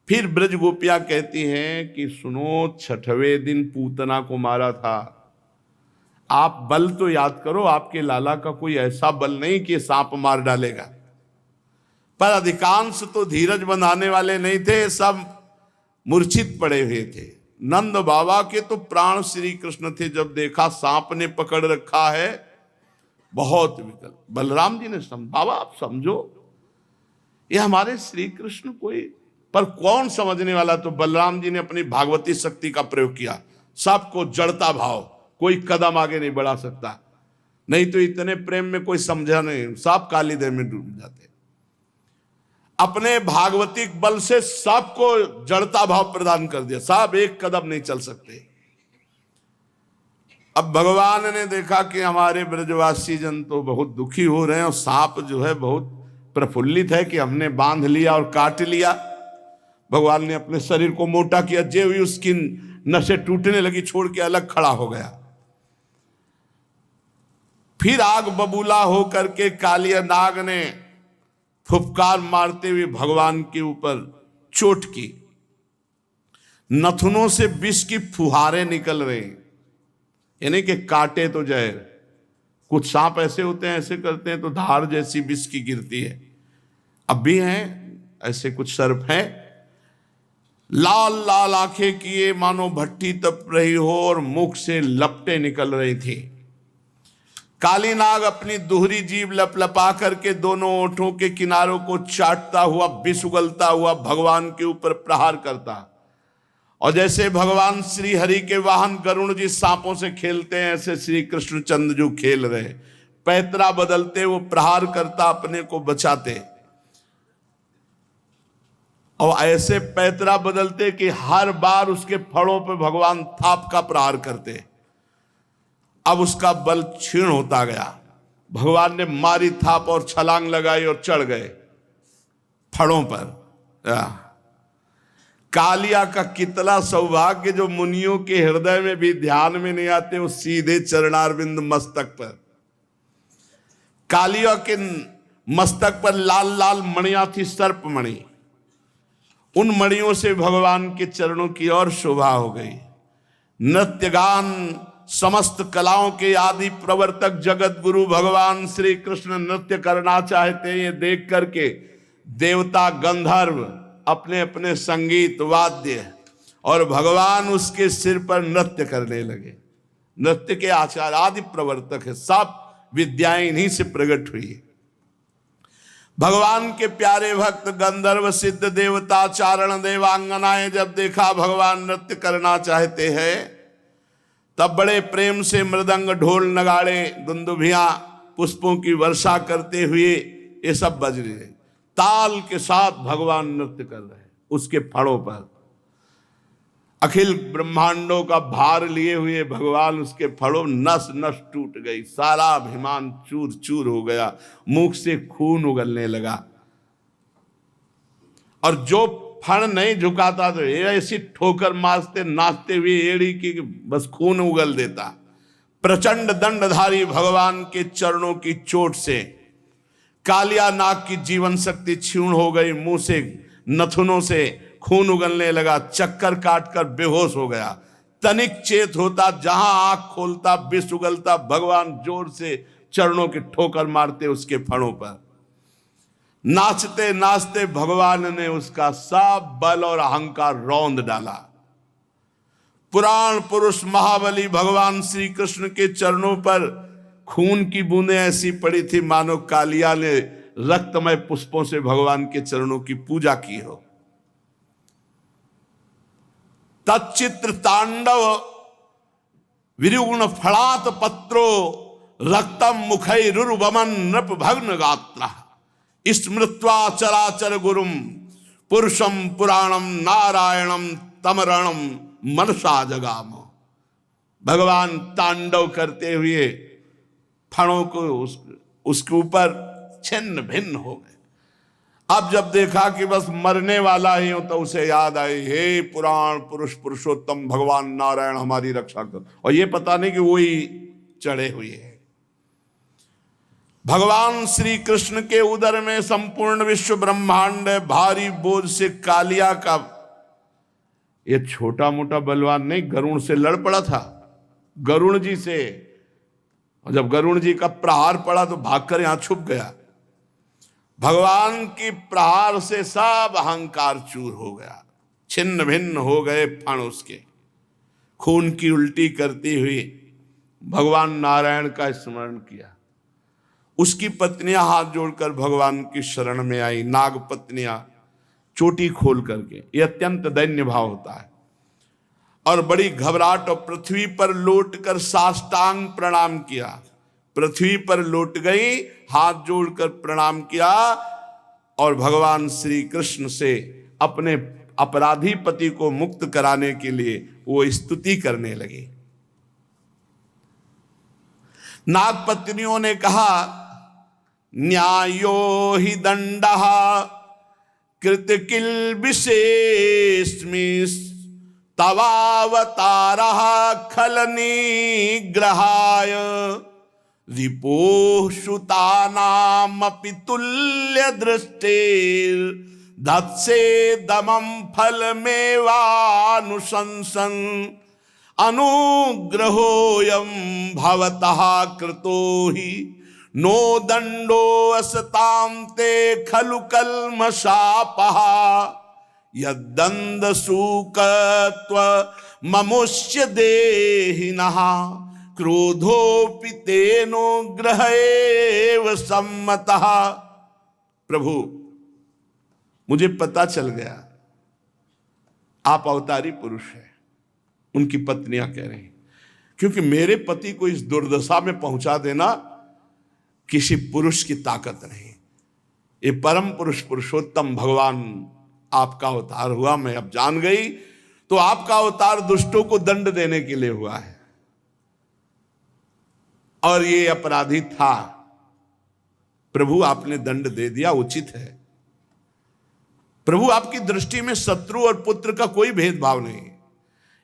फिर ब्रज गोपियां कहती हैं कि सुनो, 6वें दिन पूतना को मारा था, आप बल तो याद करो, आपके लाला का कोई ऐसा बल नहीं कि सांप मार डालेगा। पर अधिकांश तो धीरज बंधाने वाले नहीं थे, सब मूर्छित पड़े हुए थे। नंद बाबा के तो प्राण श्री कृष्ण थे, जब देखा सांप ने पकड़ रखा है, बहुत विकल। बलराम जी ने बाबा आप समझो, ये हमारे श्री कृष्ण कोई, पर कौन समझने वाला। तो बलराम जी ने अपनी भागवती शक्ति का प्रयोग किया, सबको जड़ता भाव, कोई कदम आगे नहीं बढ़ा सकता, नहीं तो इतने प्रेम में कोई समझा नहीं, सब काली देह में डूब जाते। अपने भागवतिक बल से सबको जड़ता भाव प्रदान कर दिया, सब एक कदम नहीं चल सकते। अब भगवान ने देखा कि हमारे ब्रजवासी जन तो बहुत दुखी हो रहे हैं, और सांप जो है बहुत प्रफुल्लित है कि हमने बांध लिया और काट लिया। भगवान ने अपने शरीर को मोटा किया, जे हुई उसकी नसें टूटने लगी, छोड़ के अलग खड़ा हो गया। फिर आग बबूला हो करके कालिया नाग ने फुफकार मारते हुए भगवान के ऊपर चोट की, नथुनों से विष की फुहारें निकल रहे, यानी कि काटे तो जहर। कुछ सांप ऐसे होते हैं, ऐसे करते हैं तो धार जैसी विष की गिरती है। अब भी हैं ऐसे कुछ सर्प हैं, लाल लाल आंखें किए मानो भट्टी तप रही हो, और मुख से लपटें निकल रही थी। काली नाग अपनी दोहरी जीभ लपलपा करके दोनों ओंठों के किनारों को चाटता हुआ, विष उगलता हुआ भगवान के ऊपर प्रहार करता। और जैसे भगवान श्री हरि के वाहन गरुण जी सांपों से खेलते हैं, ऐसे श्री कृष्णचंद्र जो खेल रहे, पैतरा बदलते वो प्रहार करता, अपने को बचाते। और ऐसे पैतरा बदलते कि हर बार उसके फड़ों पे भगवान थाप का प्रहार करते। अब उसका बल क्षीण होता गया, भगवान ने मारी थाप और छलांग लगाई और चढ़ गए फड़ों पर। कालिया का कितना सौभाग्य, जो मुनियों के हृदय में भी ध्यान में नहीं आते, वो सीधे चरणारविंद मस्तक पर। कालिया के मस्तक पर लाल लाल मणियां थी, सर्प मणि। उन मणियों से भगवान के चरणों की और शोभा हो गई। नृत्य गान समस्त कलाओं के आदि प्रवर्तक जगत गुरु भगवान श्री कृष्ण नृत्य करना चाहते हैं, ये देख करके देवता गंधर्व अपने अपने संगीत वाद्य और भगवान उसके सिर पर नृत्य करने लगे। नृत्य के आचार्य आदि प्रवर्तक है, सब विद्याएं इन्हीं से प्रकट हुई। भगवान के प्यारे भक्त गंधर्व सिद्ध देवता चारण देवांगनाएं जब देखा भगवान नृत्य करना चाहते हैं, तब बड़े प्रेम से मृदंग ढोल नगाड़े दुंदुभियां पुष्पों की वर्षा करते हुए ये सब बज रहे, ताल के साथ भगवान नृत्य कर रहे उसके फड़ों पर। अखिल ब्रह्मांडों का भार लिए हुए भगवान उसके फड़ों, नस नस टूट गई, सारा अभिमान चूर चूर हो गया, मुख से खून उगलने लगा। और जो फण नहीं झुकाता तो ऐसी ठोकर मारते नाचते हुए एड़ी की बस खून उगल देता। प्रचंड दंडधारी भगवान के चरणों की चोट से कालिया नाग की जीवन शक्ति क्षीण हो गई, मुंह से नथुनों से खून उगलने लगा, चक्कर काटकर बेहोश हो गया। तनिक चेत होता, जहां आंख खोलता विष उगलता, भगवान जोर से चरणों की ठोकर मारते उसके फणों पर। नाचते नाचते भगवान ने उसका सब बल और अहंकार रौंद डाला। पुराण पुरुष महाबली भगवान श्री कृष्ण के चरणों पर खून की बूंदें ऐसी पड़ी थी मानो कालिया ने रक्तमय पुष्पों से भगवान के चरणों की पूजा की हो। तच्चित्र तांडव विरुगुण फलात पत्रो रक्तम मुखैरुर्वमन नृप भग्न गात्र स्मृत्वा चराचर गुरुम पुरुषम पुराणम नारायणम तमरणम मनसा जगाम। भगवान तांडव करते हुए फणों को उसके ऊपर छिन्न भिन्न हो गए। अब जब देखा कि बस मरने वाला ही हो तो उसे याद आई, हे पुराण पुरुष पुरुषोत्तम भगवान नारायण हमारी रक्षा कर। और ये पता नहीं कि वही चढ़े हुए हैं। भगवान श्री कृष्ण के उदर में संपूर्ण विश्व ब्रह्मांड भारी बोझ से कालिया का ये छोटा मोटा बलवान नहीं, गरुण से लड़ पड़ा था, गरुण जी से। और जब गरुण जी का प्रहार पड़ा तो भागकर यहां छुप गया। भगवान की प्रहार से सब अहंकार चूर हो गया, छिन्न भिन्न हो गए फण उसके। खून की उल्टी करती हुई भगवान नारायण का स्मरण किया। उसकी पत्नियां हाथ जोड़कर भगवान की शरण में आई, नाग पत्नियां चोटी खोल करके। यह अत्यंत दैन्य भाव होता है। और बड़ी घबराहट और पृथ्वी पर लौटकर साष्टांग प्रणाम किया। पृथ्वी पर लौट गई, हाथ जोड़कर प्रणाम किया और भगवान श्री कृष्ण से अपने अपराधी पति को मुक्त कराने के लिए वो स्तुति करने लगी। नाग पत्नियों ने कहा, न्यायो हि दंडः कृत किल विशेषमिस् तवावतारः खल निग्रहाय रिपोः श्रुतानामपि तुल्य दृष्टिर् धत्से दमं फलमेवानुशंसन अनुग्रहोऽयं भवतः कृतो हि नो दंडो असतां ते खलु कल्मषापः यद्दंड सूकत्व ममुष्य देहिनः क्रोधोपि तेनोग्रह एव सम्मतः। प्रभु, मुझे पता चल गया आप अवतारी पुरुष हैं। उनकी पत्नियां कह रही, क्योंकि मेरे पति को इस दुर्दशा में पहुंचा देना किसी पुरुष की ताकत नहीं। ये परम पुरुष पुरुषोत्तम भगवान आपका अवतार हुआ, मैं अब जान गई। तो आपका अवतार दुष्टों को दंड देने के लिए हुआ है और ये अपराधी था। प्रभु, आपने दंड दे दिया, उचित है। प्रभु, आपकी दृष्टि में शत्रु और पुत्र का कोई भेदभाव नहीं,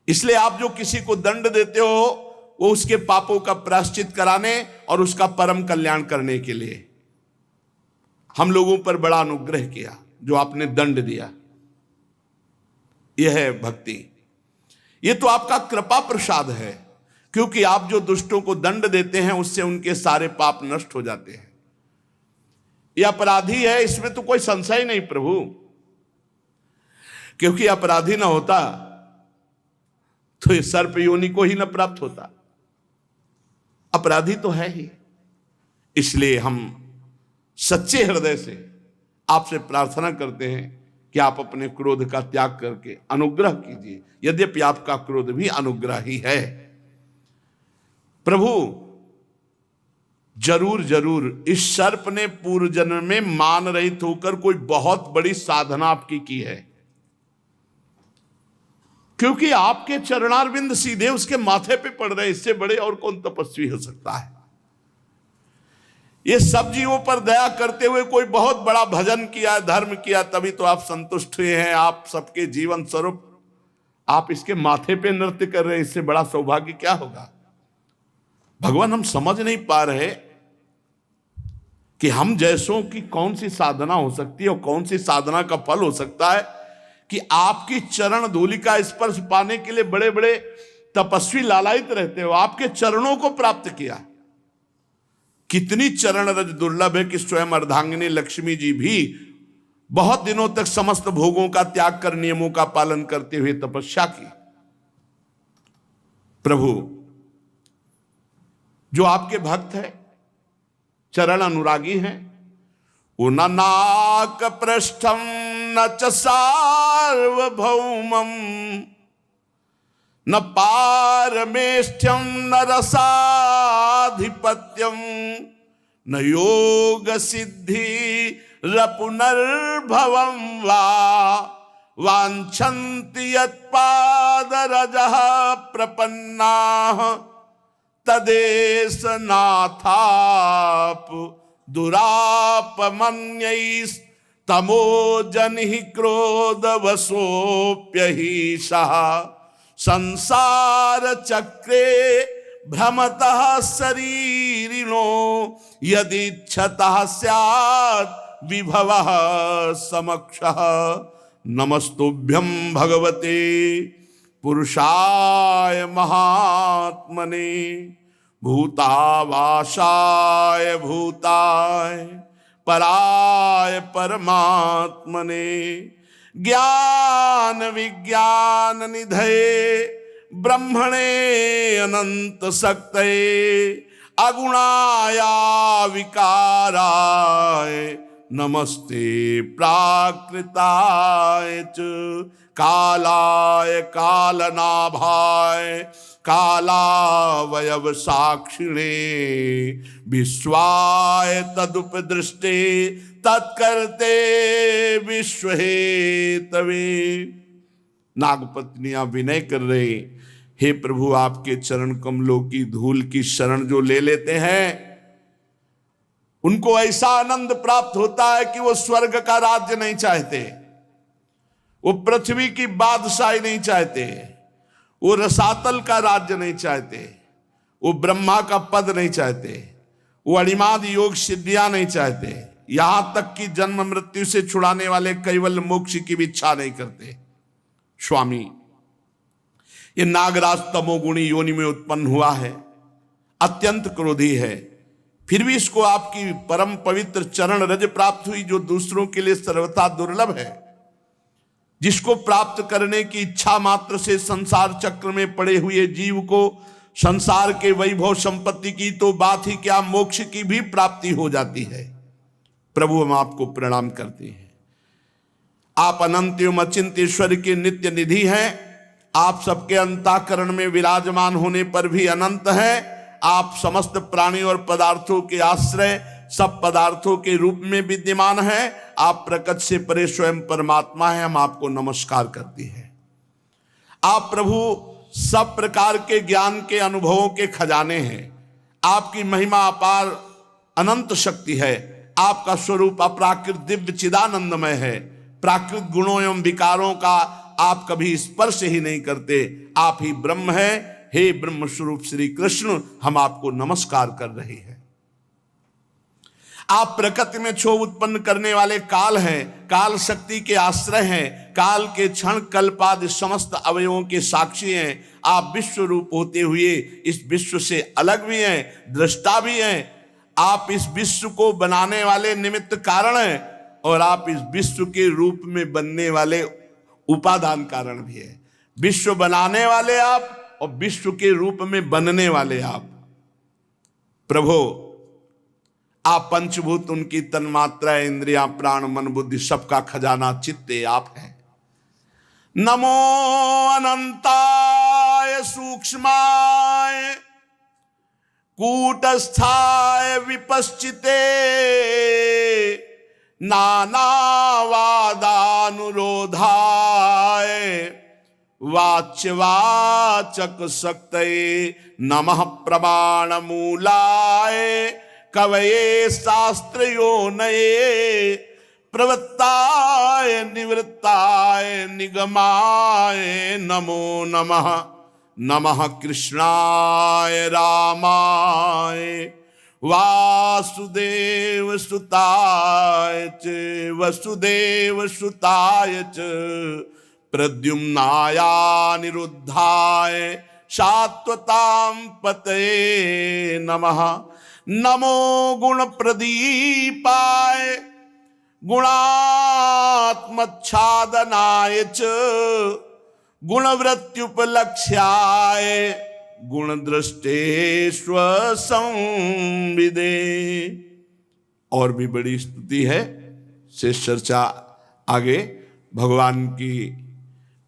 इसलिए आप जो किसी को दंड देते हो वो उसके पापों का प्रायश्चित कराने और उसका परम कल्याण करने के लिए। हम लोगों पर बड़ा अनुग्रह किया जो आपने दंड दिया। यह है भक्ति। यह तो आपका कृपा प्रसाद है, क्योंकि आप जो दुष्टों को दंड देते हैं उससे उनके सारे पाप नष्ट हो जाते हैं। यह अपराधी है, इसमें तो कोई संशय नहीं प्रभु, क्योंकि अपराधी ना होता तो ये सर्प योनि को ही न प्राप्त होता। अपराधी तो है ही। इसलिए हम सच्चे हृदय से आपसे प्रार्थना करते हैं कि आप अपने क्रोध का त्याग करके अनुग्रह कीजिए, यद्यपि आपका क्रोध भी अनुग्रह ही है। प्रभु, जरूर जरूर इस सर्प ने पूर्व जन्म में मान रहित होकर कोई बहुत बड़ी साधना आपकी की है, क्योंकि आपके चरणारविंद सीधे उसके माथे पे पड़ रहे। इससे बड़े और कौन तपस्वी हो सकता है। ये सब जीवों पर दया करते हुए कोई बहुत बड़ा भजन किया, धर्म किया, तभी तो आप संतुष्ट हुए हैं। आप सबके जीवन स्वरूप आप इसके माथे पे नृत्य कर रहे हैं, इससे बड़ा सौभाग्य क्या होगा। भगवान, हम समझ नहीं पा रहे कि हम जैसों की कौन सी साधना हो सकती है और कौन सी साधना का फल हो सकता है कि आपकी चरण धूलि का स्पर्श पाने के लिए बड़े बड़े तपस्वी लालायित रहते हो। आपके चरणों को प्राप्त किया। कितनी चरण रज दुर्लभ है कि स्वयं अर्धांगिनी लक्ष्मी जी भी बहुत दिनों तक समस्त भोगों का त्याग कर नियमों का पालन करते हुए तपस्या की। प्रभु, जो आपके भक्त हैं, चरण अनुरागी हैं, वो न नाक पृष्ठम न च सार्वभौमम न पारमेष्ठ्यम न रसाधिपत्यम न योग सिद्धि रपुनर्भवम वा वांछन्ति यत्पादरजः प्रपन्नाः तदेश नाथाप दुरापमन्यैस् तमोजनि क्रोध वसोप्यहीशः संसार चक्रे भ्रमतः शरीरिणो यदिच्छतः स्यात् विभवः समक्षः। नमस्तुभ्यं भगवते पुरुषाय महात्मने भूतावासाय भूताय पराय परमात्मने ज्ञान विज्ञान निधये ब्रह्मणे अनंत शक्तये अगुणाया विकाराय नमस्ते प्राकृताय च कालाय कालनाभाय कालावयव साक्षिणे विश्वाय तदुपदृष्टे तत्कर्ते विश्वहेतवे। नागपत्नियां विनय कर रहे, हे प्रभु आपके चरण कमलों की धूल की शरण जो ले लेते हैं उनको ऐसा आनंद प्राप्त होता है कि वो स्वर्ग का राज्य नहीं चाहते, वो पृथ्वी की बादशाही नहीं चाहते, वो रसातल का राज्य नहीं चाहते, वो ब्रह्मा का पद नहीं चाहते, वो अणिमाद योग सिद्धियां नहीं चाहते, यहां तक कि जन्म मृत्यु से छुड़ाने वाले कैवल्य मोक्ष की भी इच्छा नहीं करते। स्वामी, ये नागराज तमोगुणी योनि में उत्पन्न हुआ है, अत्यंत क्रोधी है, फिर भी इसको आपकी परम पवित्र चरण रज प्राप्त हुई जो दूसरों के लिए सर्वथा दुर्लभ है, जिसको प्राप्त करने की इच्छा मात्र से संसार चक्र में पड़े हुए जीव को संसार के वैभव संपत्ति की तो बात ही क्या, मोक्ष की भी प्राप्ति हो जाती है। प्रभु हम आपको प्रणाम करते हैं। आप अनंत एवं अचिंत्य ईश्वर के नित्य निधि हैं। आप सबके अंतःकरण में विराजमान होने पर भी अनंत हैं। आप समस्त प्राणी और पदार्थों के आश्रय, सब पदार्थों के रूप में विद्यमान हैं। आप प्रकट से परे स्वयं परमात्मा हैं। हम आपको नमस्कार करते हैं। आप प्रभु सब प्रकार के ज्ञान के अनुभवों के खजाने हैं। आपकी महिमा अपार अनंत शक्ति है। आपका स्वरूप अपराकृत दिव्य चिदानंदमय है। प्राकृत गुणों एवं विकारों का आप कभी स्पर्श ही नहीं करते। आप ही ब्रह्म हैं। हे ब्रह्म स्वरूप श्री कृष्ण, हम आपको नमस्कार कर रहे हैं। आप प्रकृति में क्षोभ उत्पन्न करने वाले काल हैं, काल शक्ति के आश्रय हैं, काल के क्षण कल्पादि समस्त अवयवों के साक्षी हैं। आप विश्व रूप होते हुए इस विश्व से अलग भी हैं, दृष्टा भी हैं। आप इस विश्व को बनाने वाले निमित्त कारण हैं और आप इस विश्व के रूप में बनने वाले उपादान कारण भी हैं। विश्व बनाने वाले आप और विश्व के रूप में बनने वाले आप। प्रभु, आप पंचभूत, उनकी तन्मात्रा, इंद्रियां, प्राण, मन, बुद्धि, सबका खजाना चित्ते आप हैं। नमो अनंताय सूक्ष्माय कूटस्थाय विपश्चिते नानावादानुरोधाय वाच्यवाचक शक्तये नमः प्रमाण मूलाय कवये शास्त्रयोनये प्रवृत्ताय निवृत्ताय निगमाय नमो नमः। नमः कृष्णाय रामाय वासुदेव सुताय च वसुदेव सुताय च प्रद्युम्नाया निरुद्धाय शाश्वतां पतये नमः। नमो गुण प्रदीपाय गुणात्मच्छादनाय च गुणवृत्त्युपलक्ष्याय गुणदृष्टेष्व संविदे। और भी बड़ी स्तुति है, शेष चर्चा आगे। भगवान की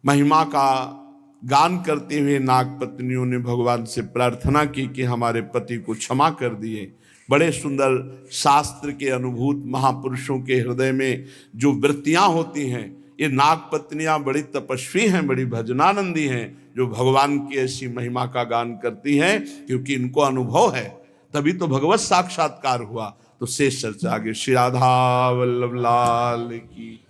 महिमा का गान करते हुए नागपत्नियों ने भगवान से प्रार्थना की कि हमारे पति को क्षमा कर दिए। बड़े सुंदर शास्त्र के अनुभूत महापुरुषों के हृदय में जो वृत्तियां होती हैं, ये नाग पत्नियां बड़ी तपस्वी हैं, बड़ी भजनानंदी हैं, जो भगवान की ऐसी महिमा का गान करती हैं, क्योंकि इनको अनुभव है, तभी तो भगवत साक्षात्कार हुआ। तो शेष चर्चा आगे। श्री राधा वल्लभ लाल की।